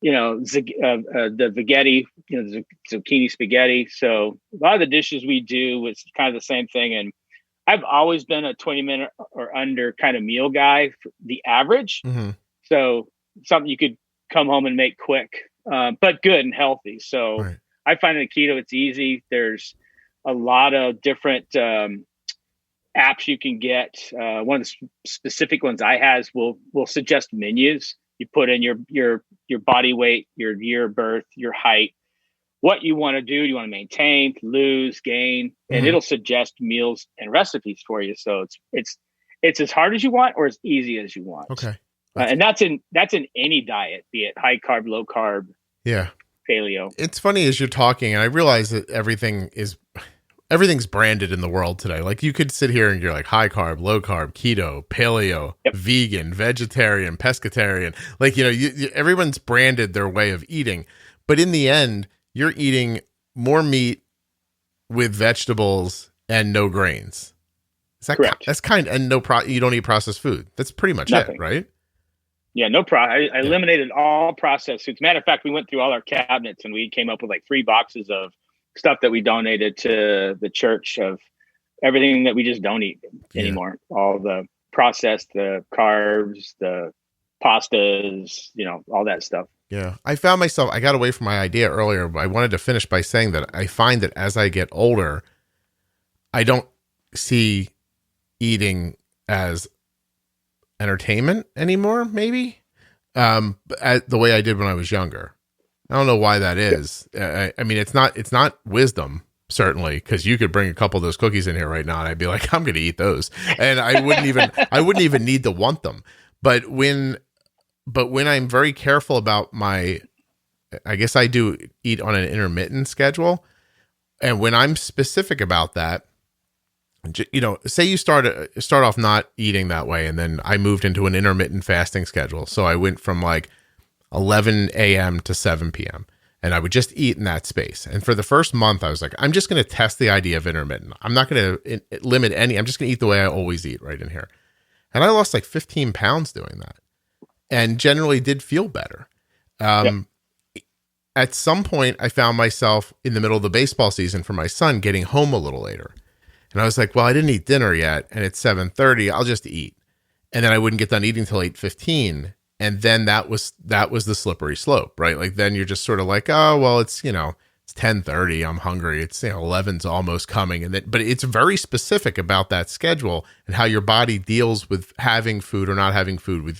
the spaghetti, the zucchini spaghetti. So a lot of the dishes we do is kind of the same thing. And I've always been a 20-minute or under kind of meal guy for the average.
Mm-hmm.
So something you could come home and make quick, but good and healthy. So
Right.
I find in keto, it's easy. There's a lot of different apps you can get. One of the specific ones I has will suggest menus. You put in your body weight, your year of birth, your height, what you want to do. Do you want to maintain, lose, gain, and it'll suggest meals and recipes for you. So it's as hard as you want or as easy as you want.
Okay.
And that's in any diet, be it high carb, low carb,
Yeah.
paleo.
It's funny as you're talking, and I realize that everything's branded in the world today. Like you could sit here and you're like high carb, low carb, keto, paleo, vegan, vegetarian, pescatarian. Like, everyone's branded their way of eating, but in the end, you're eating more meat with vegetables and no grains. Is that
correct?
That's and you don't eat processed food. That's pretty much
Nothing.
it, right?
Yeah, no problem. I eliminated all processed foods. Matter of fact, we went through all our cabinets and we came up with like 3 boxes of stuff that we donated to the church of everything that we just don't eat anymore. All the processed, the carbs, the pastas, all that stuff.
Yeah. I found myself, I got away from my idea earlier, but I wanted to finish by saying that I find that as I get older, I don't see eating as entertainment anymore, maybe, the way I did when I was younger. I don't know why that is. I mean, it's not wisdom, certainly, because you could bring a couple of those cookies in here right now and I'd be like, I'm going to eat those. And I wouldn't even need to want them. But when I'm very careful about I guess I do eat on an intermittent schedule. And when I'm specific about that, say you start off not eating that way. And then I moved into an intermittent fasting schedule. So I went from like 11 a.m. to 7 p.m. and I would just eat in that space. And for the first month, I was like, I'm just going to test the idea of intermittent. I'm not going to limit I'm just going to eat the way I always eat right in here. And I lost like 15 pounds doing that and generally did feel better. At some point, I found myself in the middle of the baseball season for my son getting home a little later. And I was like, well, I didn't eat dinner yet. And it's 7:30. I'll just eat. And then I wouldn't get done eating until 8:15. And then that was the slippery slope, right? Like then you're just sort of like, oh, well, it's 10:30. I'm hungry. It's 11's almost coming. But it's very specific about that schedule and how your body deals with having food or not having food with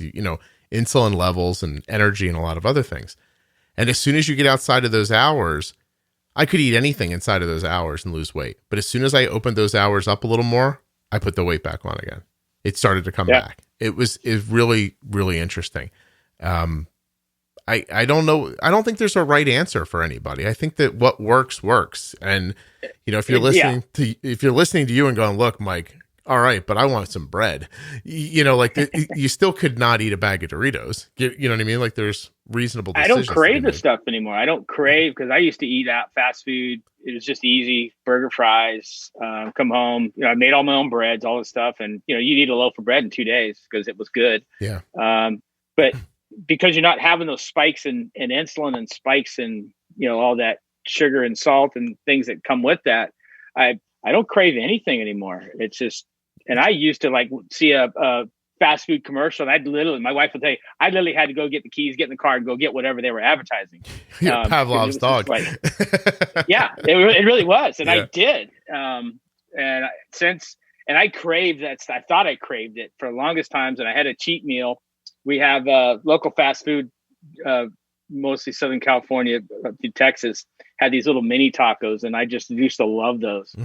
insulin levels and energy and a lot of other things. And as soon as you get outside of those hours, I could eat anything inside of those hours and lose weight. But as soon as I opened those hours up a little more, I put the weight back on again. It started to come back. It was really, really interesting. I don't know. I don't think there's a right answer for anybody. I think that what works. And if you're listening to you and going, look, Mike, all right, but I want some bread. You still could not eat a bag of Doritos. You know what I mean? Like there's reasonable decisions.
I don't crave this stuff anymore. I don't crave because I used to eat out fast food. It was just easy, burger, fries, come home. I made all my own breads, all this stuff. And, you'd eat a loaf of bread in 2 days because it was good.
Yeah.
But because you're not having those spikes in insulin and spikes in, all that sugar and salt and things that come with that, I don't crave anything anymore. It's just, and I used to see a fast food commercial and my wife would tell you, I literally had to go get the keys, get in the car and go get whatever they were advertising.
Pavlov's dog.
Yeah, it really was. And I did. And I craved that. I thought I craved it for the longest times. And I had a cheat meal. We have local fast food, mostly Southern California, up to Texas, had these little mini tacos. And I just used to love those,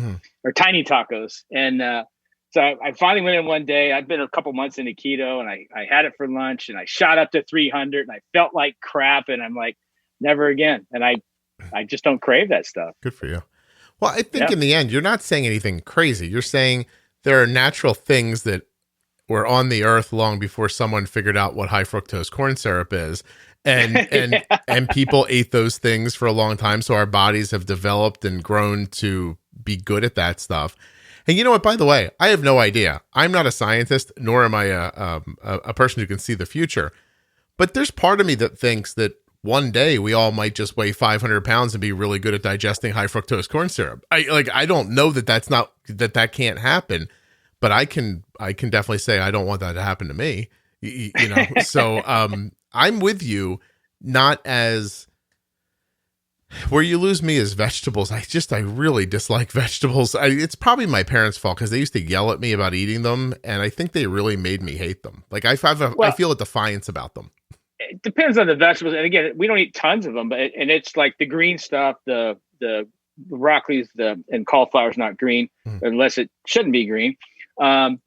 or tiny tacos. And so I finally went in one day. I'd been a couple months into keto and I had it for lunch and I shot up to 300 and I felt like crap. And I'm like, never again. And I just don't crave that stuff.
Good for you. Well, I think in the end, you're not saying anything crazy. You're saying there are natural things that were on the earth long before someone figured out what high fructose corn syrup is. And people ate those things for a long time. So our bodies have developed and grown to be good at that stuff. And you know what, by the way, I have no idea. I'm not a scientist, nor am I a person who can see the future. But there's part of me that thinks that one day we all might just weigh 500 pounds and be really good at digesting high fructose corn syrup. I don't know that can't happen, but I can definitely say I don't want that to happen to me. You know, so I'm with you. Not as where you lose me is vegetables. I really dislike vegetables. It's probably my parents' fault because they used to yell at me about eating them, and I think they really made me hate them. Like I feel a defiance about them.
It depends on the vegetables, and again, we don't eat tons of them, but it's like the green stuff, the broccolis, and cauliflower's not green unless it shouldn't be green. But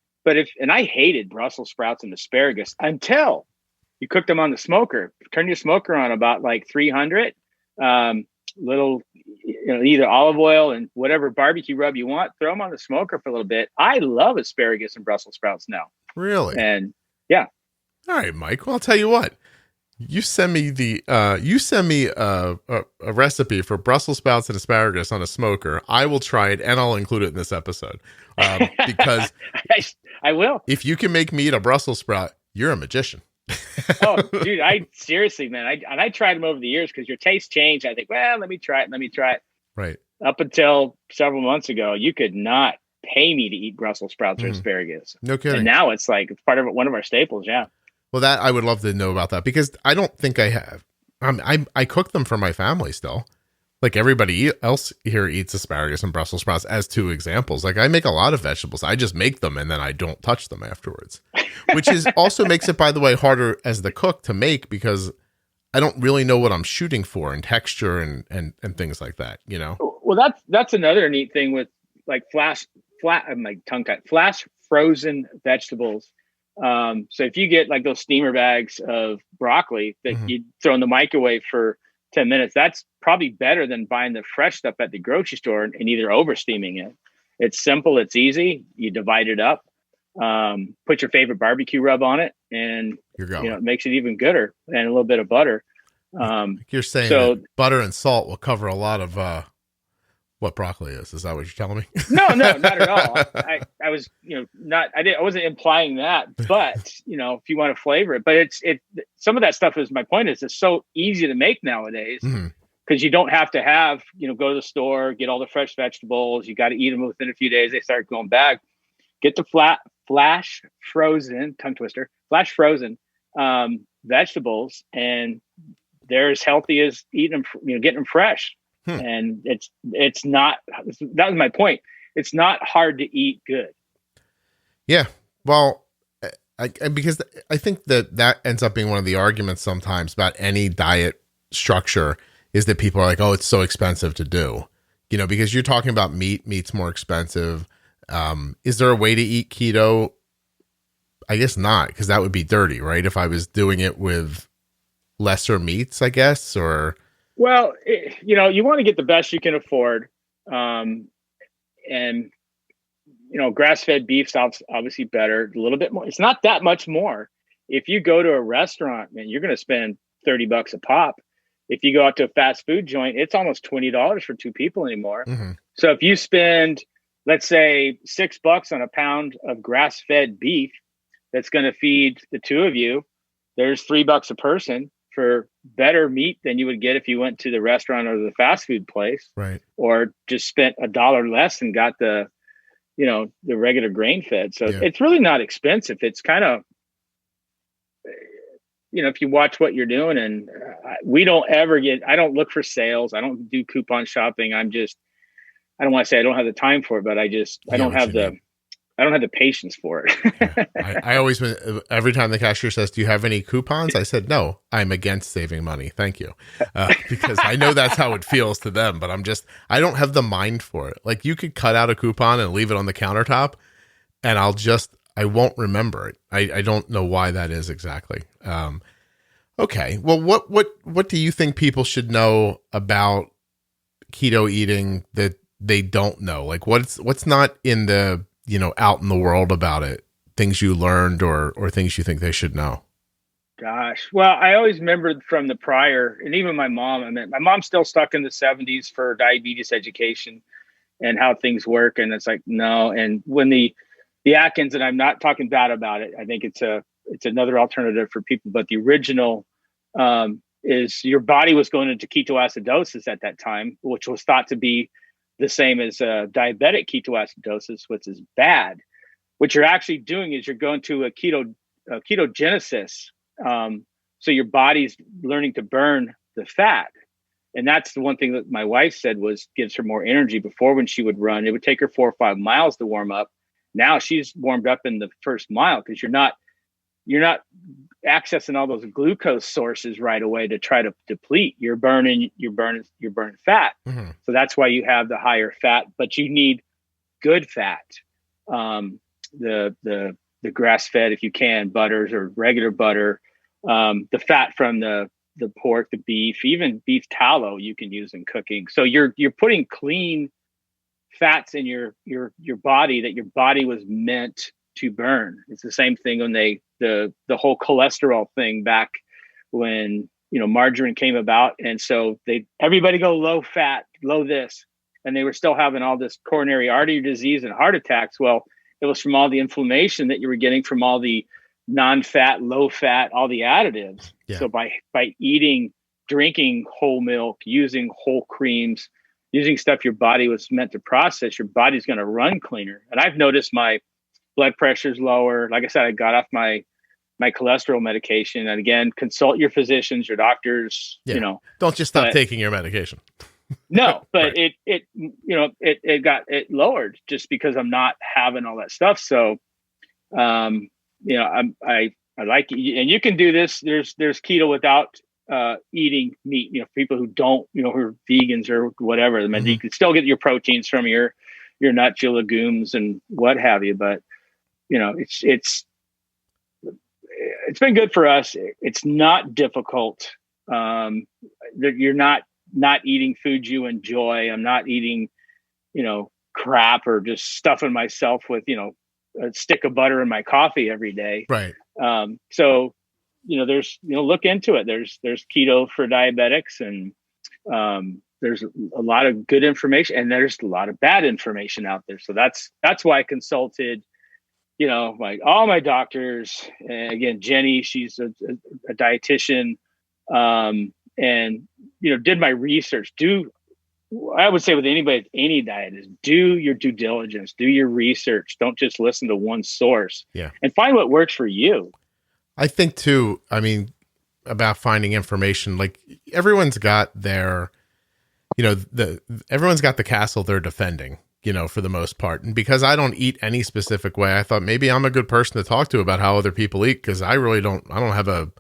I hated Brussels sprouts and asparagus until you cooked them on the smoker. Turn your smoker on about like 300, little, either olive oil and whatever barbecue rub you want, throw them on the smoker for a little bit. I love asparagus and Brussels sprouts now.
Really?
And yeah.
All right, Mike. Well, I'll tell you what. You send me a recipe for Brussels sprouts and asparagus on a smoker. I will try it, and I'll include it in this episode because
I will.
If you can make me eat a Brussels sprout, you're a magician.
Oh, dude, I seriously, man. I tried them over the years because your taste changed. I think, well, let me try it.
Right.
Up until several months ago, you could not pay me to eat Brussels sprouts or asparagus.
No kidding.
And now it's like it's part of one of our staples. Yeah.
Well, that I would love to know about that because I don't think I have. I cook them for my family still. Like everybody else here eats asparagus and Brussels sprouts as two examples. Like I make a lot of vegetables. I just make them and then I don't touch them afterwards, which is also makes it, by the way, harder as the cook to make because I don't really know what I'm shooting for in texture and things like that, you know?
Well, that's another neat thing with like flash frozen vegetables. So if you get like those steamer bags of broccoli that you throw in the microwave for 10 minutes, that's probably better than buying the fresh stuff at the grocery store and either over steaming it. It's simple. It's easy. You divide it up, put your favorite barbecue rub on it, and it makes it even gooder, and a little bit of butter.
You're saying that butter and salt will cover a lot of what broccoli is. Is that what you're telling me?
No, not at all. I was, I wasn't implying that, but if you want to flavor it, but some of that stuff is my point is it's so easy to make nowadays because you don't have to have, go to the store, get all the fresh vegetables. You got to eat them within a few days. They start going bad. Get the flash frozen vegetables, and they're as healthy as eating them, getting them fresh. And it's not, that was my point. It's not hard to eat good.
Yeah. Well, because I think that ends up being one of the arguments sometimes about any diet structure is that people are like, oh, it's so expensive to do, because you're talking about meat's more expensive. Is there a way to eat keto? I guess not, because that would be dirty, right? If I was doing it with lesser meats, I guess, or...
Well, you want to get the best you can afford. And, grass-fed beef's obviously better, a little bit more. It's not that much more. If you go to a restaurant, man, you're going to spend $30 a pop. If you go out to a fast food joint, it's almost $20 for two people anymore. So if you spend, let's say, $6 on a pound of grass-fed beef, that's going to feed the two of you, there's $3 a person for better meat than you would get if you went to the restaurant or the fast food place,
right? Or
just spent $1 less and got the regular grain fed. So it's really not expensive. It's kind of, if you watch what you're doing, and I don't look for sales. I don't do coupon shopping. I don't want to say I don't have the time for it, but I don't have the patience for it.
I always, every time the cashier says, do you have any coupons? I said, no, I'm against saving money. Thank you. Because I know that's how it feels to them, but I don't have the mind for it. Like you could cut out a coupon and leave it on the countertop and I won't remember it. I don't know why that is exactly. Okay. Well, what do you think people should know about keto eating that they don't know? Like what's not in the, out in the world about it, things you learned or things you think they should know?
Gosh. Well, I always remembered from the prior, and even my mom, my mom's still stuck in the 70s for diabetes education. and how things work. And it's like, no. And when the Atkins, and I'm not talking bad about it, I think it's another alternative for people, but the original is your body was going into ketoacidosis at that time, which was thought to be the same as diabetic ketoacidosis, which is bad. What you're actually doing is you're going to a ketogenesis. So your body's learning to burn the fat. And that's the one thing that my wife said was gives her more energy. Before, when she would run, it would take her 4 or 5 miles to warm up. Now she's warmed up in the first mile because you're not accessing all those glucose sources right away to try to deplete. You're burning fat. Mm-hmm. So that's why you have the higher fat, but you need good fat. The grass fed, if you can, butters or regular butter, the fat from the pork, the beef, even beef tallow you can use in cooking. So you're putting clean fats in your body that your body was meant to burn. It's the same thing when the whole cholesterol thing back when, margarine came about. And so everybody go low fat, low this, and they were still having all this coronary artery disease and heart attacks. Well, it was from all the inflammation that you were getting from all the non-fat, low fat, all the additives. Yeah. So by drinking whole milk, using whole creams, using stuff your body was meant to process, your body's going to run cleaner. And I've noticed my blood pressure's lower. Like I said, I got off my cholesterol medication. And again, consult your physicians, your doctors,
Don't just stop taking your medication.
No, but
right.
it got lowered just because I'm not having all that stuff. So, I like it. And you can do this. There's keto without eating meat, people who don't, who are vegans or whatever. I mean, you can still get your proteins from your nuts, your legumes and what have you. But, it's been good for us. It's not difficult. You're not eating food you enjoy. I'm not eating, crap or just stuffing myself with, a stick of butter in my coffee every day.
Right.
So, there's, look into it. There's keto for diabetics and there's a lot of good information and there's a lot of bad information out there. So that's why I consulted, like all my doctors. And again, Jenny, she's a dietitian, and, did my research. I would say with anybody, any diet is do your due diligence, do your research. Don't just listen to one source.
Yeah. And
find what works for you.
I think too, about finding information, like everyone's got their, everyone's got the castle they're defending, for the most part. And because I don't eat any specific way, I thought maybe I'm a good person to talk to about how other people eat. Cause I really don't have a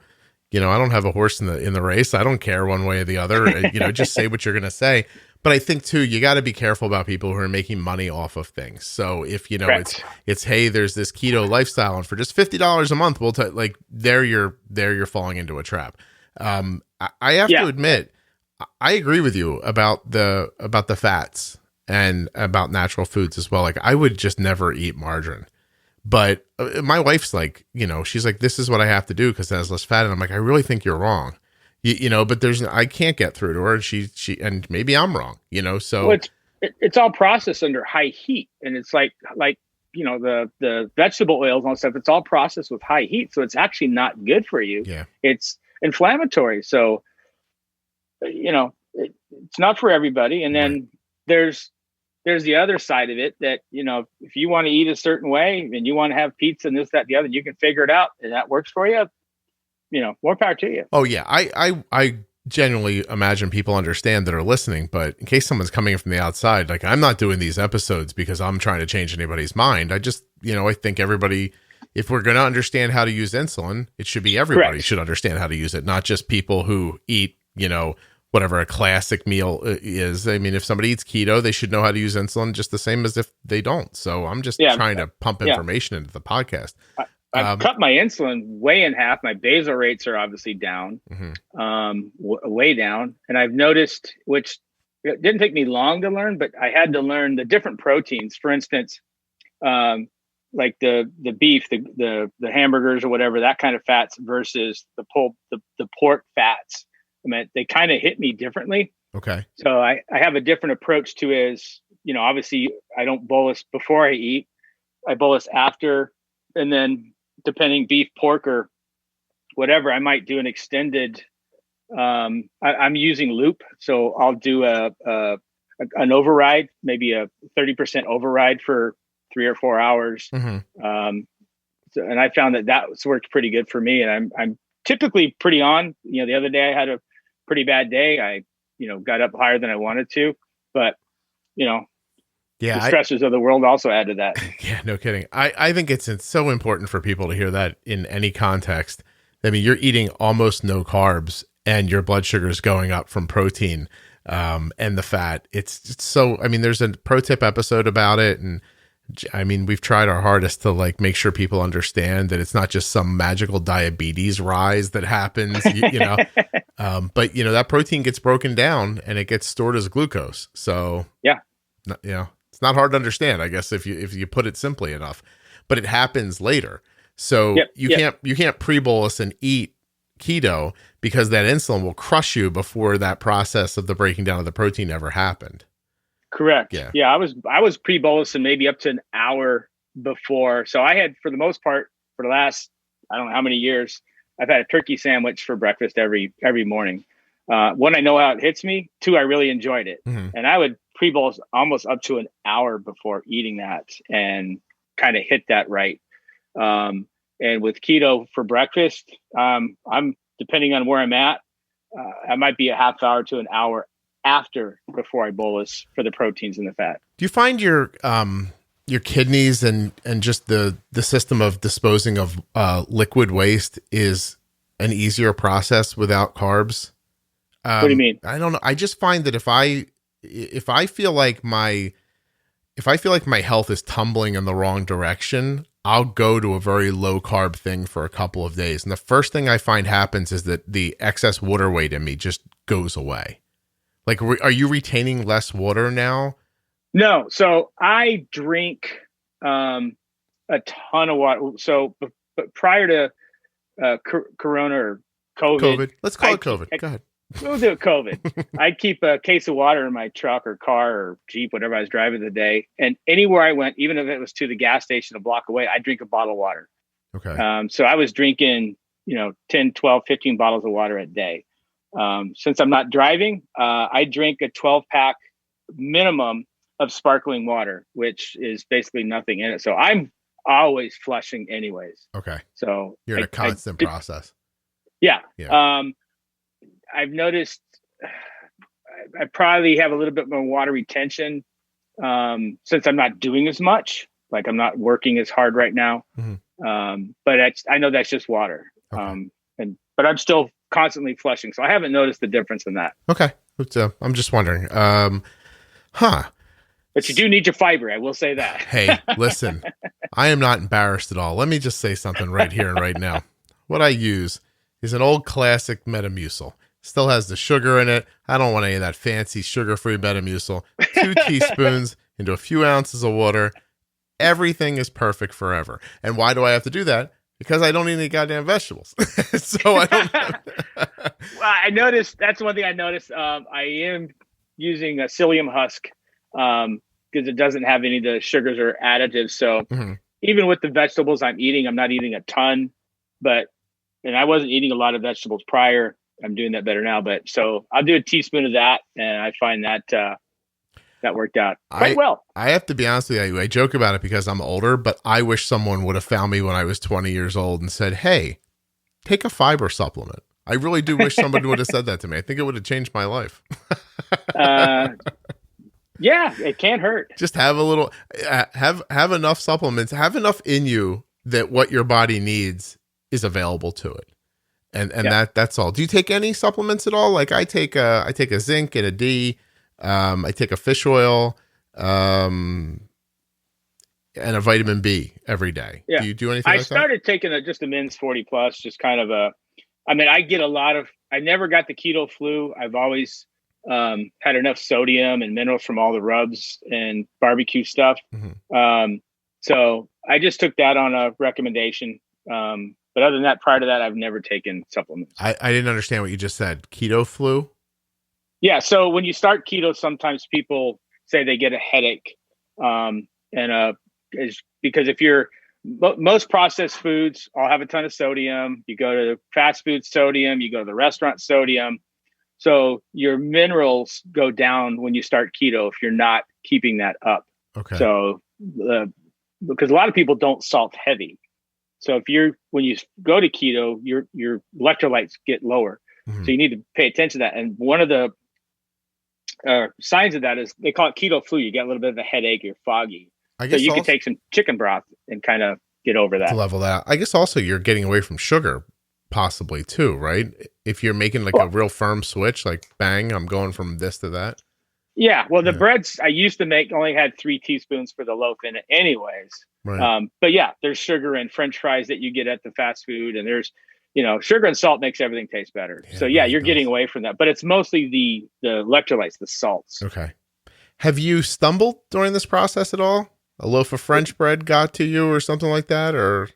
horse in the race. I don't care one way or the other, just say what you're going to say. But I think too, you got to be careful about people who are making money off of things. So if, it's, hey, there's this keto lifestyle and for just $50 a month, we'll you're falling into a trap. I have to admit, I agree with you about the fats and about natural foods as well. Like I would just never eat margarine, but my wife's like, she's like, this is what I have to do because it has less fat. And I'm like, I really think you're wrong. But I can't get through to her. And she, and maybe I'm wrong, so
well, it's all processed under high heat. And it's like, the vegetable oils and all stuff, it's all processed with high heat. So it's actually not good for you.
Yeah.
It's inflammatory. So, it's not for everybody. And then there's the other side of it that, if you want to eat a certain way and you want to have pizza and this, that, the other, you can figure it out and that works for you. More power to you.
Oh yeah. I genuinely imagine people understand that are listening, but in case someone's coming in from the outside, like I'm not doing these episodes because I'm trying to change anybody's mind. I just, I think everybody, if we're going to understand how to use insulin, it should be everybody should understand how to use it, not just people who eat, whatever a classic meal is. I mean, if somebody eats keto, they should know how to use insulin just the same as if they don't. So I'm just trying to pump information into the podcast.
I've cut my insulin way in half. My basal rates are obviously down, way down. And I've noticed, which it didn't take me long to learn, but I had to learn the different proteins. For instance, like the beef, the hamburgers or whatever, that kind of fats versus the pork fats. I mean, they kind of hit me differently.
Okay.
So I have a different approach to obviously I don't bolus before I eat. I bolus after, and then depending beef, pork, or whatever, I might do an extended. I'm using Loop, so I'll do an override, maybe a 30% override for 3 or 4 hours. And I found that's worked pretty good for me. And I'm typically pretty on. The other day I had a pretty bad day. I got up higher than I wanted to, but the stresses of the world also add to that.
Yeah, no kidding. I think it's so important for people to hear that in any context. I mean, you're eating almost no carbs and your blood sugar is going up from protein and the fat. It's so, I mean, there's a pro tip episode about it. And I mean, we've tried our hardest to make sure people understand that it's not just some magical diabetes rise that happens, but that protein gets broken down and it gets stored as glucose. So
yeah,
it's not hard to understand, I guess, if you put it simply enough, but it happens later. So you can't pre-bolus and eat keto because that insulin will crush you before that process of the breaking down of the protein ever happened.
Correct. Yeah. I was pre-bolusing maybe up to an hour before. So I had, for the most part, for the last, I don't know how many years, I've had a turkey sandwich for breakfast every morning. One, I know how it hits me. Two, I really enjoyed it. And I would pre-bolus almost up to an hour before eating that and kind of hit that right. And with keto for breakfast, I'm depending on where I'm at, I might be a half hour to an hour before I bolus for the proteins and the fat.
Do you find your kidneys and just the system of disposing of liquid waste is an easier process without carbs?
What do you mean?
I don't know. I just find that if I feel like my health is tumbling in the wrong direction, I'll go to a very low carb thing for a couple of days. And the first thing I find happens is that the excess water weight in me just goes away. Are you retaining less water now?
No. So I drink a ton of water. So but prior to Corona or COVID.
Let's call it COVID. Go ahead.
We'll do it COVID. I'd keep a case of water in my truck or car or Jeep, whatever I was driving the day. And anywhere I went, even if it was to the gas station a block away, I'd drink a bottle of water.
Okay.
So I was drinking, 10, 12, 15 bottles of water a day. Since I'm not driving, I drink a 12-pack minimum of sparkling water, which is basically nothing in it. So I'm always flushing anyways.
Okay.
So
you're in a constant process.
Yeah. I've noticed I probably have a little bit more water retention since I'm not doing as much. Like I'm not working as hard right now. But I know that's just water.
Okay.
But I'm still constantly flushing. So I haven't noticed the difference in that.
Okay. I'm just wondering.
But you do need your fiber. I will say that.
Hey, listen, I am not embarrassed at all. Let me just say something right here and right now. What I use is an old classic Metamucil. Still has the sugar in it. I don't want any of that fancy sugar-free Metamucil. 2 teaspoons into a few ounces of water. Everything is perfect forever. And why do I have to do that? Because I don't eat any goddamn vegetables. So I don't.
Well, I noticed, that's one thing I noticed. I am using a psyllium husk because it doesn't have any of the sugars or additives. So even with the vegetables I'm eating, I'm not eating a ton, and I wasn't eating a lot of vegetables prior. I'm doing that better now, but so I'll do a teaspoon of that, and I find that that worked out quite well.
I have to be honest with you. I joke about it because I'm older, but I wish someone would have found me when I was 20 years old and said, "Hey, take a fiber supplement." I really do wish somebody would have said that to me. I think it would have changed my life.
Yeah, it can't hurt.
Just have a little, have enough supplements, have enough in you that what your body needs is available to it. And that's all. Do you take any supplements at all? Like I take a zinc and a D. I take a fish oil, and a vitamin B every day.
Yeah.
Do you do anything?
I started taking just a Men's 40 plus, just kind of I get a lot of, I never got the keto flu. I've always had enough sodium and minerals from all the rubs and barbecue stuff. So I just took that on a recommendation. But other than that, prior to that, I've never taken supplements.
I didn't understand what you just said. Keto flu?
Yeah. So when you start keto, sometimes people say they get a headache. Is because if most processed foods all have a ton of sodium. You go to fast food sodium, you go to the restaurant sodium. So your minerals go down when you start keto if you're not keeping that up.
Okay.
So because a lot of people don't salt heavy. So when you go to keto, your electrolytes get lower. Mm-hmm. So you need to pay attention to that. And one of the signs of that is they call it keto flu. You get a little bit of a headache, you're foggy. So you can take some chicken broth and kind of get over that.
To level that. I guess also you're getting away from sugar possibly too, right? If you're making a real firm switch, like bang, I'm going from this to that.
Yeah. Well, the breads I used to make only had 3 teaspoons for the loaf in it anyways.
Right.
But yeah, there's sugar in French fries that you get at the fast food, and there's, sugar and salt makes everything taste better. Yeah, so yeah, you're getting away from that, but it's mostly the electrolytes, the salts.
Okay. Have you stumbled during this process at all? A loaf of French bread got to you or something like that, or?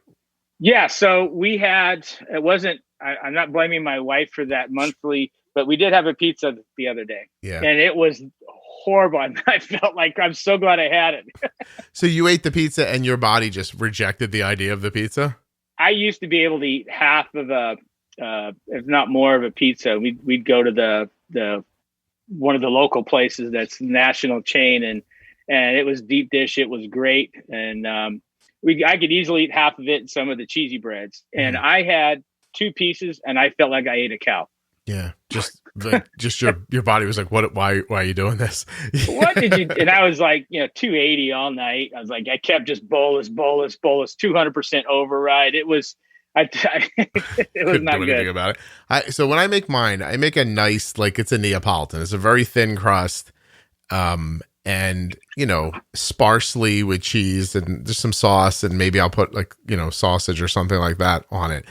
Yeah. So we had, I'm not blaming my wife for that monthly, but we did have a pizza the other day.
Yeah.
And it was horrible. I felt like I'm so glad I had it.
So you ate the pizza and your body just rejected the idea of the pizza?
I used to be able to eat half of if not more of a pizza. We'd go to the one of the local places that's national chain, and it was deep dish. It was great. And I could easily eat half of it and some of the cheesy breads. And I had 2 pieces and I felt like I ate a cow.
Yeah. Just your body was like, why are you doing this?
What did you, and I was like, 280 all night. I was like, I kept just bolus, 200% override. It was, it was not good
about it. So when I make mine, I make a nice, like it's a Neapolitan. It's a very thin crust. And sparsely with cheese and just some sauce, and maybe I'll put sausage or something like that on it.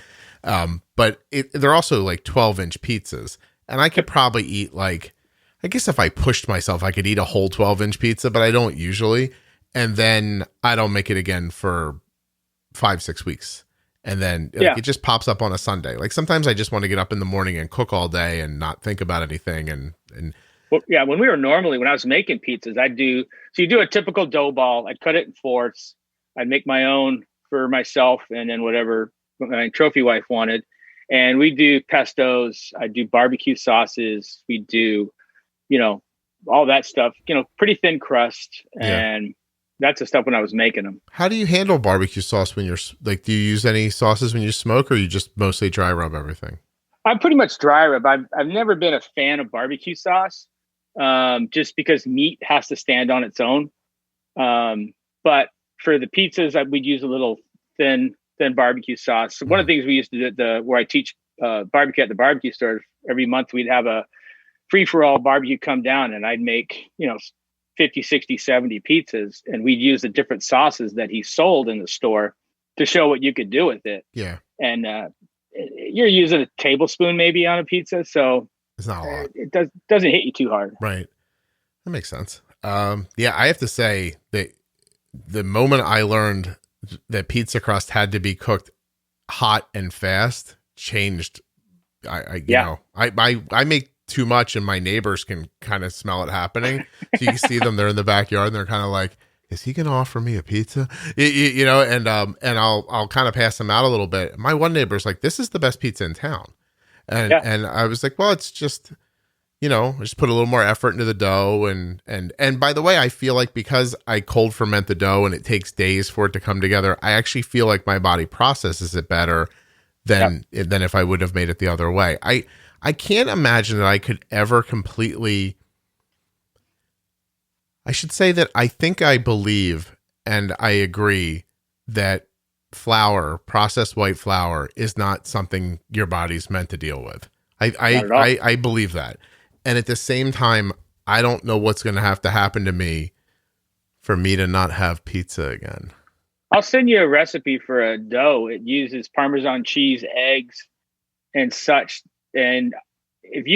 But they're also like 12-inch pizzas, and I could probably eat I guess if I pushed myself, I could eat a whole 12-inch pizza, but I don't usually. And then I don't make it again for 5-6 weeks. And then it just pops up on a Sunday. Like sometimes I just want to get up in the morning and cook all day and not think about anything. And
well, yeah, when I was making pizzas, you do a typical dough ball. I'd cut it in fourths. I'd make my own for myself and then whatever my trophy wife wanted. And we do pestos. I do barbecue sauces. We do, all that stuff, pretty thin crust. And that's the stuff when I was making them.
How do you handle barbecue sauce when you're do you use any sauces when you smoke, or you just mostly dry rub everything?
I'm pretty much dry rub. I've never been a fan of barbecue sauce, just because meat has to stand on its own. But for the pizzas, we'd use a little thin barbecue sauce. So one of the things we used to do where I teach barbecue at the barbecue store, every month we'd have a free-for-all barbecue come down, and I'd make 50, 60, 70 pizzas, and we'd use the different sauces that he sold in the store to show what you could do with it.
Yeah.
And you're using a tablespoon maybe on a pizza, so
it's not a lot.
It doesn't hit you too hard.
Right. That makes sense. Yeah, I have to say that the moment I learned that pizza crust had to be cooked hot and fast changed. I make too much, and my neighbors can kind of smell it happening. So you can see them; they're in the backyard, and they're kind of like, "Is he going to offer me a pizza?" And I'll kind of pass them out a little bit. My one neighbor's like, "This is the best pizza in town," and I was like, "Well, it's just." Just put a little more effort into the dough. And by the way, I feel like because I cold ferment the dough and it takes days for it to come together, I actually feel like my body processes it better than if I would have made it the other way. I can't imagine that I could ever completely, I should say that I think I believe and I agree that processed white flour is not something your body's meant to deal with. I believe that. And at the same time, I don't know what's going to have to happen to me for me to not have pizza again.
I'll send you a recipe for a dough. It uses Parmesan cheese, eggs, and such. And if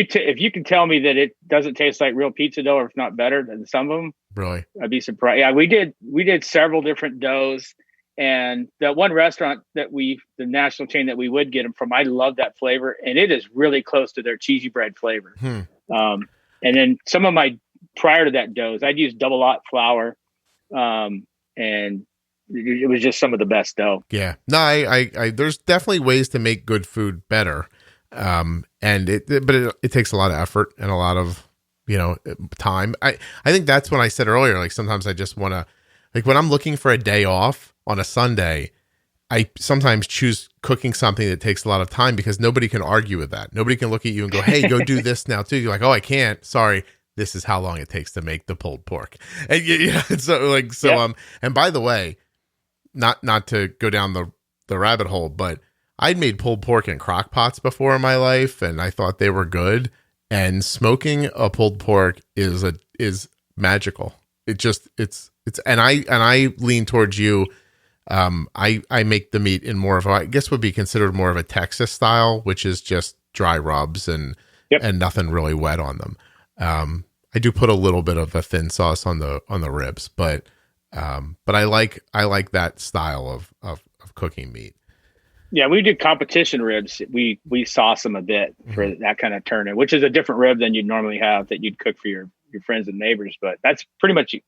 you can tell me that it doesn't taste like real pizza dough, or if not better than some of them,
really,
I'd be surprised. Yeah, we did several different doughs. And that one restaurant the national chain that we would get them from, I love that flavor. And it is really close to their cheesy bread flavor. And then some of my prior to that dose, I'd use double lot flour. And it was just some of the best dough.
Yeah. No, I there's definitely ways to make good food better. And it takes a lot of effort and a lot of, time. I think that's when I said earlier, like sometimes I just want to, like when I'm looking for a day off on a Sunday, I sometimes choose cooking something that takes a lot of time because nobody can argue with that. Nobody can look at you and go, hey, go do this now too. You're like, oh, I can't. Sorry. This is how long it takes to make the pulled pork. And and by the way, not to go down the rabbit hole, but I'd made pulled pork in crock pots before in my life, and I thought they were good. And smoking a pulled pork is magical. And I lean towards you. I make the meat in more of I guess would be considered more of a Texas style, which is just dry rubs and nothing really wet on them. I do put a little bit of a thin sauce on the ribs, but I like that style of cooking meat.
Yeah, we did competition ribs. We sauce them a bit for that kind of turn-in, which is a different rib than you'd normally have that you'd cook for your friends and neighbors. But that's pretty much the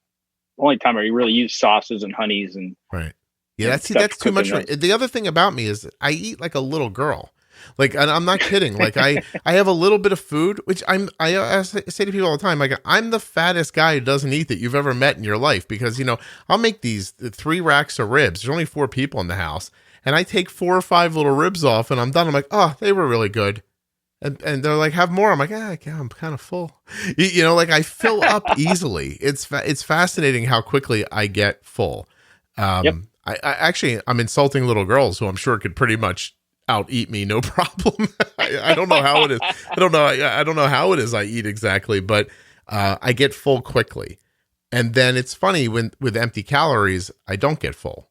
only time where you really use sauces and honeys and
right. Yeah, that's too much. The other thing about me is I eat like a little girl. Like, and I'm not kidding. Like I have a little bit of food, which I say to people all the time, like I'm the fattest guy who doesn't eat that you've ever met in your life because, I'll make these 3 racks of ribs. There's only 4 people in the house and I take 4 or 5 little ribs off and I'm done. I'm like, oh, they were really good. And they're like, have more. I'm like, I'm kind of full. Like I fill up easily. It's fascinating how quickly I get full. I'm insulting little girls who I'm sure could pretty much out eat me no problem. I don't know how it is. I don't know how it is I eat exactly, but I get full quickly. And then it's funny with empty calories, I don't get full.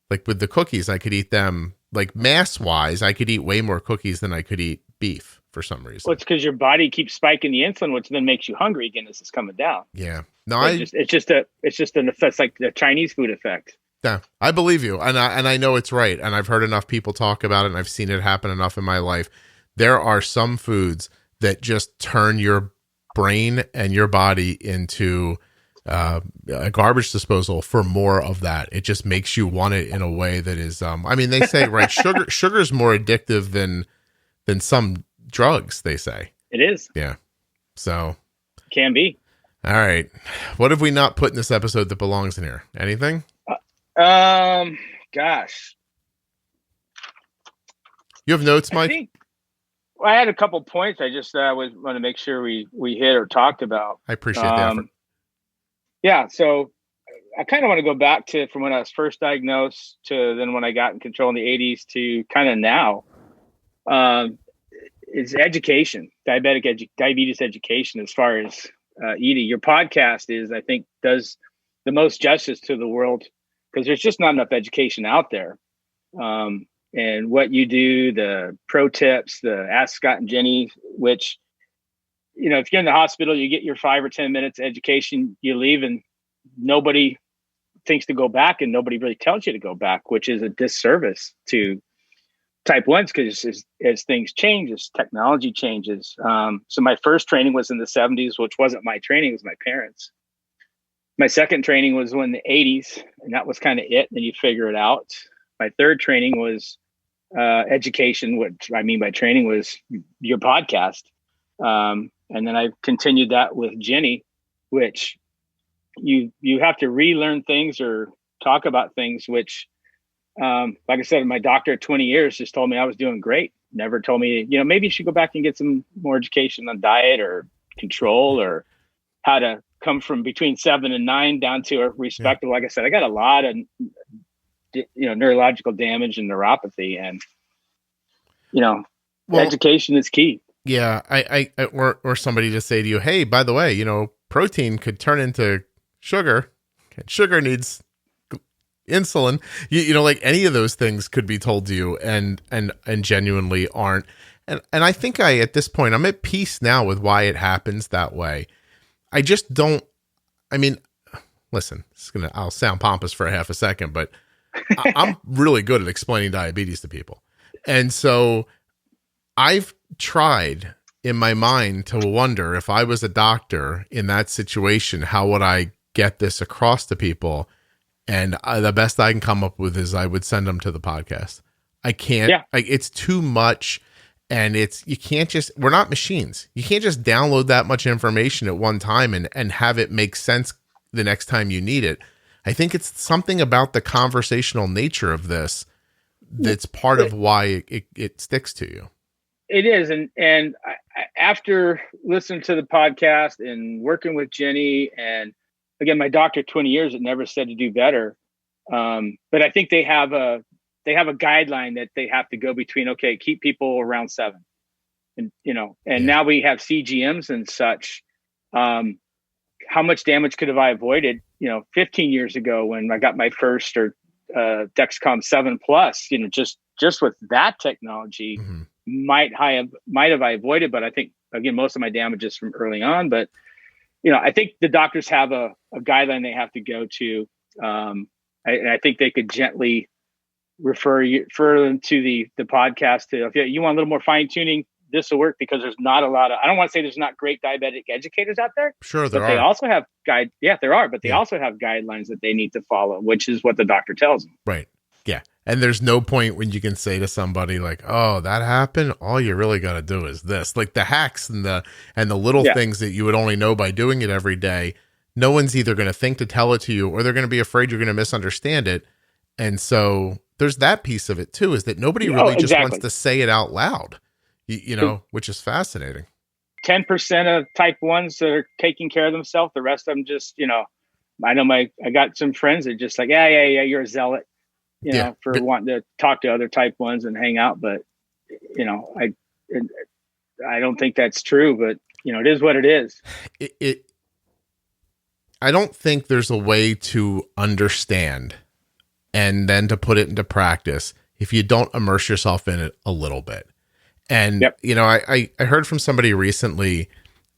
Like with the cookies, I could eat them like mass wise, I could eat way more cookies than I could eat beef for some reason.
Well, it's because your body keeps spiking the insulin, which then makes you hungry again as it's coming down.
Yeah. No,
it's just an effect. It's like the Chinese food effect.
Yeah, I believe you. And I know it's right. And I've heard enough people talk about it and I've seen it happen enough in my life. There are some foods that just turn your brain and your body into a garbage disposal for more of that. It just makes you want it in a way that is, they say, right, sugar is more addictive than some drugs, they say.
It is.
Yeah. So.
Can be.
All right. What have we not put in this episode that belongs in here? Anything?
Gosh.
You have notes, Mike?
I had a couple points. I just want to make sure we hit or talked about.
I appreciate the effort.
Yeah. So I kind of want to go back to from when I was first diagnosed to then when I got in control in the 80s to kind of now. It's education, diabetes education as far as eating. Your podcast I think does the most justice to the world because there's just not enough education out there. And what you do, the pro tips, the Ask Scott and Jenny, which, if you're in the hospital, you get your 5 or 10 minutes education, you leave and nobody thinks to go back and nobody really tells you to go back, which is a disservice to type 1s because as things change, as technology changes. So my first training was in the 70s, which wasn't my training, it was my parents. My second training was in the 80s, and that was kind of it. Then you figure it out. My third training was education. What I mean by training was your podcast. And then I continued that with Jenny, which you have to relearn things or talk about things, which, like I said, my doctor at 20 years just told me I was doing great. Never told me, maybe you should go back and get some more education on diet or control or how to come from between 7 and 9 down to a respectable. Like I said, I got a lot of, neurological damage and neuropathy, and education is key.
Yeah, I or somebody to say to you, hey, by the way, protein could turn into sugar. Sugar needs insulin. Like any of those things could be told to you, and genuinely aren't. And I think at this point I'm at peace now with why it happens that way. I just don't. I mean, listen, I'll sound pompous for a half a second, but I'm really good at explaining diabetes to people. And so I've tried in my mind to wonder if I was a doctor in that situation, how would I get this across to people? And the best I can come up with is I would send them to the podcast. I can't, it's too much. And you can't just, we're not machines. You can't just download that much information at one time and have it make sense the next time you need it. I think it's something about the conversational nature of this that's part of why it sticks to you.
It is. And after listening to the podcast and working with Jenny, and again, my doctor, 20 years, it never said to do better. But I think they have a guideline that they have to go between, okay, keep people around 7. And, now we have CGMs and such. How much damage could have I avoided, 15 years ago when I got my first Dexcom 7 Plus, just with that technology, might have I avoided, but I think, again, most of my damage is from early on. But, I think the doctors have a guideline they have to go to. And I think they could gently refer them to the podcast to, if you want a little more fine tuning, this will work, because there's not a lot of, I don't want to say there's not great diabetic educators out there.
Sure, there
but
are.
They also have there are, but they also have guidelines that they need to follow, which is what the doctor tells them.
Right. Yeah. And there's no point when you can say to somebody like, oh, that happened. All you really got to do is this, like the hacks and the little things that you would only know by doing it every day. No one's either going to think to tell it to you, or they're going to be afraid you're going to misunderstand it. And so there's that piece of it too, is that nobody really just wants to say it out loud, which is fascinating.
10% of type 1s that are taking care of themselves. The rest of them just, I know I got some friends that just like, yeah, you're a zealot, for wanting to talk to other type 1s and hang out. But, I don't think that's true, but it is what it is.
I don't think there's a way to understand and then to put it into practice if you don't immerse yourself in it a little bit. And, I heard from somebody recently,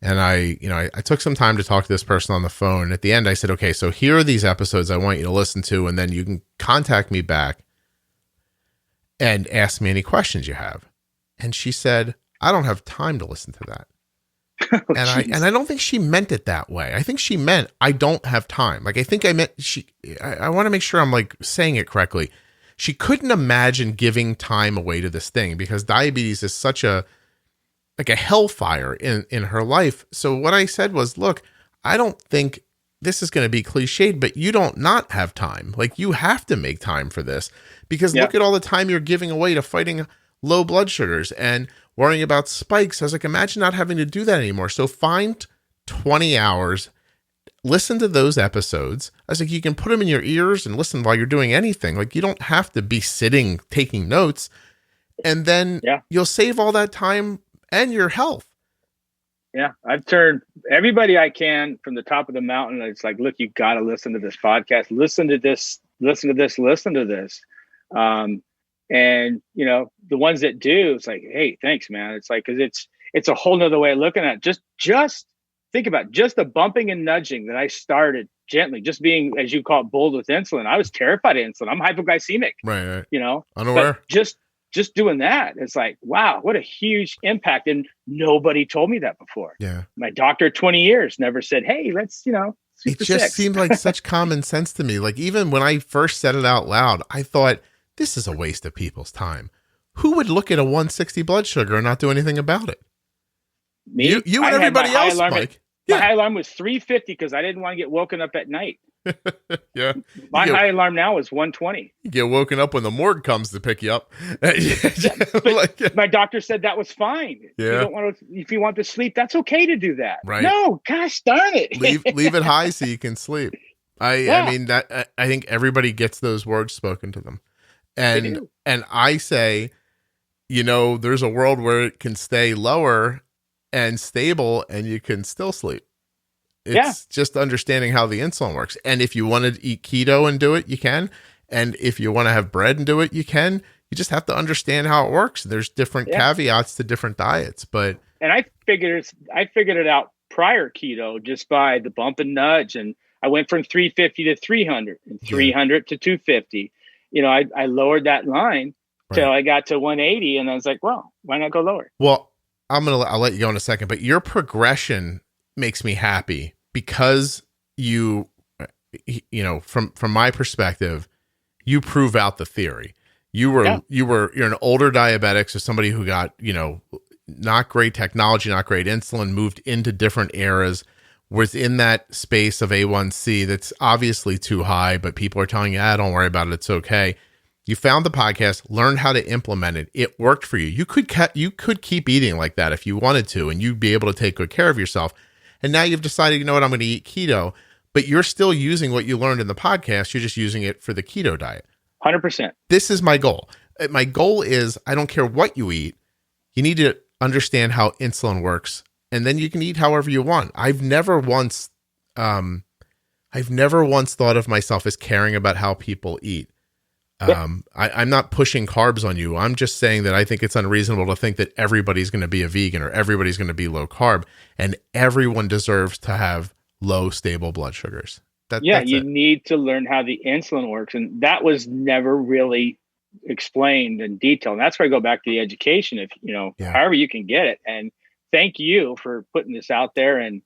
and I took some time to talk to this person on the phone. At the end, I said, okay, so here are these episodes I want you to listen to, and then you can contact me back and ask me any questions you have. And she said, I don't have time to listen to that. And I don't think she meant it that way. I think she meant, I don't have time. Like, I think I meant I want to make sure I'm like saying it correctly. She couldn't imagine giving time away to this thing because diabetes is such a hellfire in her life. So what I said was, look, I don't think this is going to be cliched, but you don't not have time. Like, you have to make time for this because look at all the time you're giving away to fighting low blood sugars and worrying about spikes. I was like, imagine not having to do that anymore. So find 20 hours, listen to those episodes. I was like, you can put them in your ears and listen while you're doing anything. Like, you don't have to be sitting, taking notes, and then you'll save all that time and your health.
Yeah. I've turned everybody I can from the top of the mountain. It's like, look, you got to listen to this podcast, listen to this. And, the ones that do, it's like, hey, thanks, man. It's like, cause it's a whole nother way of looking at it. Just think about just the bumping and nudging that I started gently, just being, as you call it, bold with insulin. I was terrified of insulin. I'm hypoglycemic,
right.
Unaware. But just doing that, it's like, wow, what a huge impact. And nobody told me that before.
Yeah.
My doctor, 20 years, never said, hey, let's,
it just seemed like such common sense to me. Like, even when I first said it out loud, I thought, this is a waste of people's time. Who would look at a 160 blood sugar and not do anything about it?
Me?
You and everybody else, Mike.
My high alarm was 350 because I didn't want to get woken up at night.
Yeah.
My high alarm now is 120.
You get woken up when the morgue comes to pick you up.
But my doctor said that was fine.
Yeah.
If you want to sleep, that's okay to do that.
Right.
No, gosh darn it.
leave it high so you can sleep. I mean, that I think everybody gets those words spoken to them. And I say, there's a world where it can stay lower and stable and you can still sleep. It's just understanding how the insulin works. And if you want to eat keto and do it, you can. And if you want to have bread and do it, you can. You just have to understand how it works. There's different caveats to different diets, and
I figured it out prior keto just by the bump and nudge. And I went from 350 to 300 and 300 to 250. I lowered that line till I got to 180 and I was like, well, why not go lower?
Well, I'll let you go in a second, but your progression makes me happy because you know, from my perspective, you prove out the theory. You're an older diabetic, so somebody who got, you know, not great technology, not great insulin, moved into different eras, was in that space of A1C that's obviously too high, but people are telling you, don't worry about it, it's okay. You found the podcast, learned how to implement it. It worked for you. You could keep eating like that if you wanted to, and you'd be able to take good care of yourself. And now you've decided, you know what, I'm going to eat keto, but you're still using what you learned in the podcast. You're just using it for the keto diet.
100%.
This is my goal. My goal is, I don't care what you eat. You need to understand how insulin works, and then you can eat however you want. I've never once thought of myself as caring about how people eat. I'm not pushing carbs on you. I'm just saying that I think it's unreasonable to think that everybody's going to be a vegan or everybody's going to be low carb, and everyone deserves to have low, stable blood sugars.
You need to learn how the insulin works. And that was never really explained in detail. And that's where I go back to the education, if, you know, however you can get it. And thank you for putting this out there. And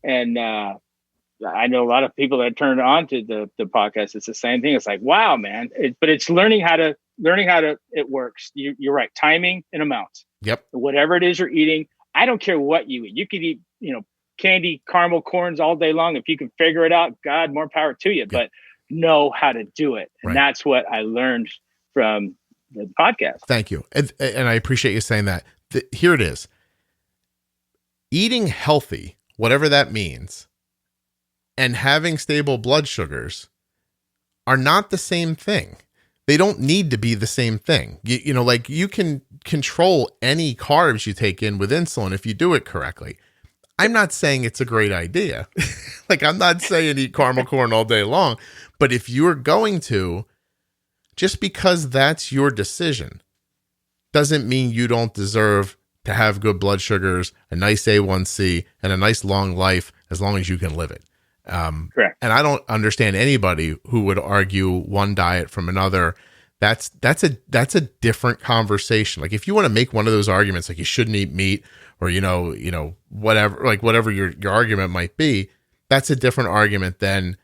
I know a lot of people that turned on to the podcast. It's the same thing. It's like, wow, man. But it's learning how to it works. You're right. Timing and amounts.
Yep.
Whatever it is you're eating, I don't care what you eat. You could eat, you know, candy, caramel corns all day long. If you can figure it out, God, more power to you,
Yep.
but know how to do it. And that's what I learned from the podcast.
Thank you. And I appreciate you saying that. Here it is. Eating healthy, whatever that means, and having stable blood sugars are not the same thing. They don't need to be the same thing. You know, like, you can control any carbs you take in with insulin if you do it correctly. I'm not saying it's a great idea. Like, I'm not saying eat caramel corn all day long, but if you're going to, just because that's your decision doesn't mean you don't deserve to have good blood sugars, a nice A1C, and a nice long life as long as you can live it.
Correct.
And I don't understand anybody who would argue one diet from another. That's a different conversation. Like, if you want to make one of those arguments, like you shouldn't eat meat, or, you know, whatever your argument might be, that's a different argument than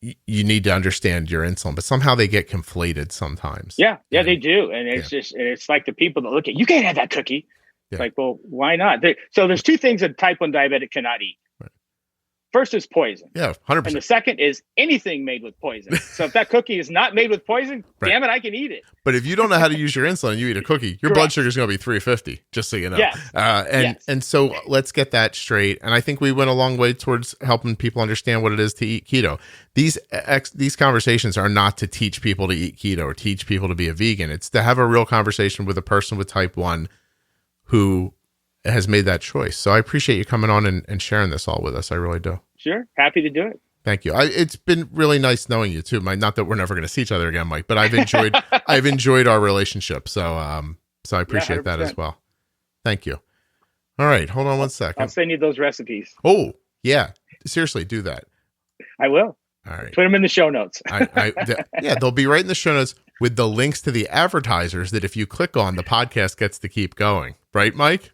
you need to understand your insulin. But somehow they get conflated sometimes.
Yeah, they do. And it's like the people that look at, you can't have that cookie. It's like, well, why not? So there's two things that type 1 diabetic cannot eat. First is poison.
Yeah, 100%.
And the second is anything made with poison. So if that cookie is not made with poison, damn it, I can eat it.
But if you don't know how to use your insulin and you eat a cookie, your blood sugar is going to be 350, just so you know.
Yes.
And so let's get that straight. And I think we went a long way towards helping people understand what it is to eat keto. These conversations are not to teach people to eat keto or teach people to be a vegan. It's to have a real conversation with a person with type 1 who has made that choice. So I appreciate you coming on and sharing this all with us. I really do.
Sure. Happy to do it.
Thank you. It's been really nice knowing you too. Not that we're never going to see each other again, Mike, but I've enjoyed our relationship. So I appreciate that as well. Thank you. All right. Hold on one second.
I'll send you those recipes.
Oh yeah. Seriously, do that.
I will.
All right.
Put them in the show notes.
They'll be right in the show notes with the links to the advertisers that if you click on, the podcast gets to keep going. Right, Mike?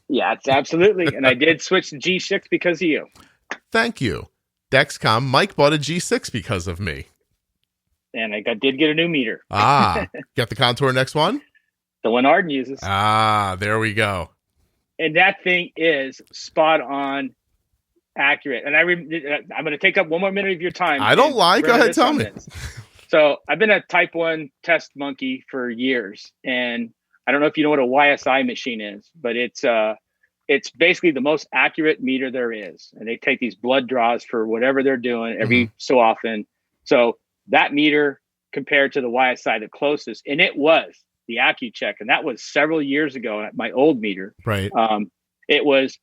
Yeah, it's absolutely. And I did switch to G6 because of you.
Thank you. Dexcom, Mike bought a G6 because of me.
And I did get a new meter.
Got the Contour Next one?
The one Arden uses.
There we go.
And that thing is spot on accurate. And I'm going to take up one more minute of your time.
I don't lie. Go ahead, tell me.
So I've been a type 1 test monkey for years. And I don't know if you know what a YSI machine is, but it's basically the most accurate meter there is. And they take these blood draws for whatever they're doing every so often. So that meter compared to the YSI, the closest, and it was the AccuCheck. And that was several years ago at my old meter.
Right.
It was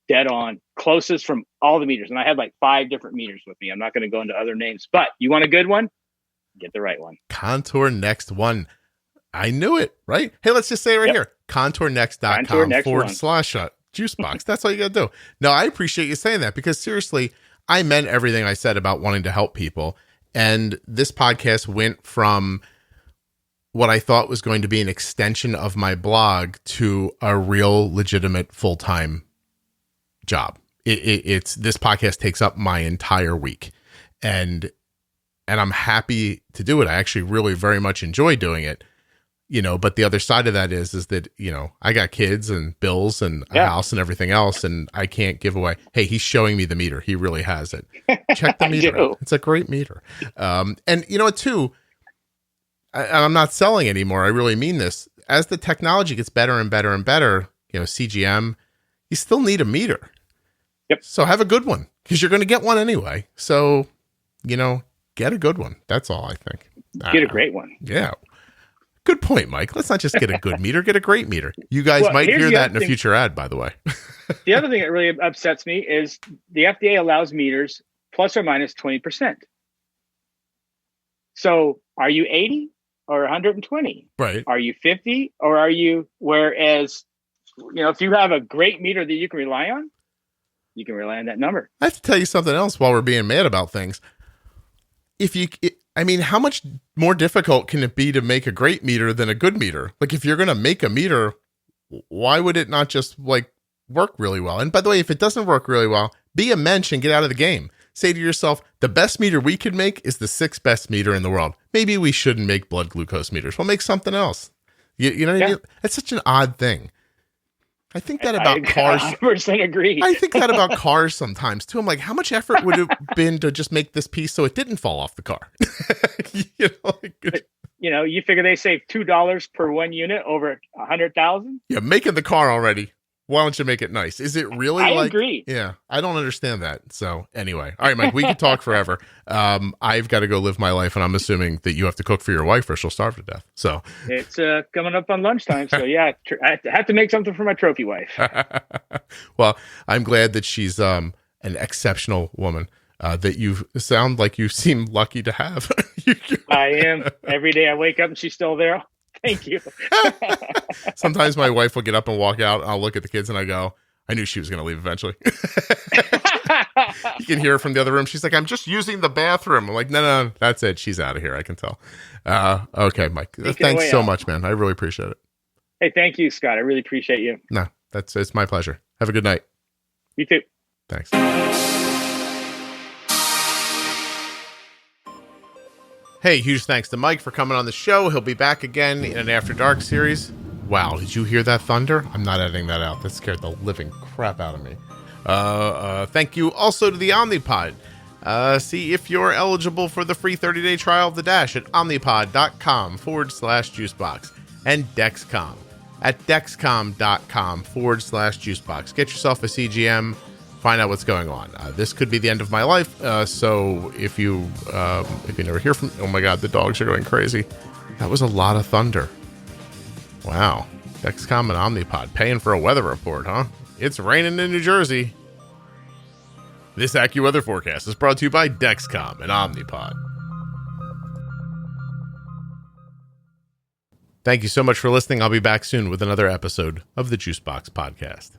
dead on, closest from all the meters. And I had like 5 different meters with me. I'm not going to go into other names, but you want a good one? Get the right one.
Contour Next one. I knew it, right? Hey, let's just say it right here. ContourNext.com/Juicebox. That's all you got to do. No, I appreciate you saying that, because seriously, I meant everything I said about wanting to help people. And this podcast went from what I thought was going to be an extension of my blog to a real legitimate full-time job. It's this podcast takes up my entire week, and I'm happy to do it. I actually really very much enjoy doing it, but the other side of that is that, I got kids and bills and a house and everything else, and I can't give away, hey, he's showing me the meter. He really has it. Check the meter out. It's a great meter. And you know what, too, I'm not selling anymore. I really mean this. As the technology gets better and better and better, CGM, you still need a meter.
Yep.
So have a good one, because you're going to get one anyway. So, get a good one. That's all I think.
Get a great one.
Yeah. Good point, Mike. Let's not just get a good meter, get a great meter. You guys might hear that in a future ad, by the way.
The other thing that really upsets me is the FDA allows meters plus or minus 20%. So are you 80 or 120?
Right.
Are you 50 or are you, whereas, if you have a great meter that you can rely on, you can rely on that number.
I have to tell you something else while we're being mad about things. How much more difficult can it be to make a great meter than a good meter? Like, if you're going to make a meter, why would it not just work really well? And by the way, if it doesn't work really well, be a mensch and get out of the game. Say to yourself, the best meter we could make is the 6th best meter in the world. Maybe we shouldn't make blood glucose meters. We'll make something else. You know what I mean? That's such an odd thing. I think that about cars.
100% agree.
I think that about cars sometimes too. I'm like, how much effort would it have been to just make this piece so it didn't fall off the car?
You figure they save $2 per one unit over 100,000.
Yeah, making the car already. Why don't you make it nice? Is it really?
I agree.
Yeah, I don't understand that. So anyway, all right, Mike, we could talk forever. I've got to go live my life, and I'm assuming that you have to cook for your wife, or she'll starve to death. So
it's coming up on lunchtime. So yeah, I have to make something for my trophy wife.
Well, I'm glad that she's an exceptional woman. That you sound like you seem lucky to have.
I am. Every day I wake up and she's still there. Thank you.
Sometimes my wife will get up and walk out, and I'll look at the kids and I go, I knew she was going to leave eventually. You can hear her from the other room. She's like, I'm just using the bathroom. I'm like, no, that's it. She's out of here. I can tell. Okay, Mike. Thanks so much, man. I really appreciate it.
Hey, thank you, Scott. I really appreciate you.
No, it's my pleasure. Have a good night.
You too.
Thanks. Hey, huge thanks to Mike for coming on the show. He'll be back again in an After Dark series. Wow, did you hear that thunder? I'm not editing that out. That scared the living crap out of me. Thank you also to the Omnipod. See if you're eligible for the free 30-day trial of the Dash at omnipod.com/juicebox and Dexcom at dexcom.com/juicebox. Get yourself a CGM. Find out what's going on. This could be the end of my life. So if you never hear from, oh my God, the dogs are going crazy. That was a lot of thunder. Wow. Dexcom and Omnipod paying for a weather report, huh? It's raining in New Jersey. This AccuWeather forecast is brought to you by Dexcom and Omnipod. Thank you so much for listening. I'll be back soon with another episode of the Juicebox Podcast.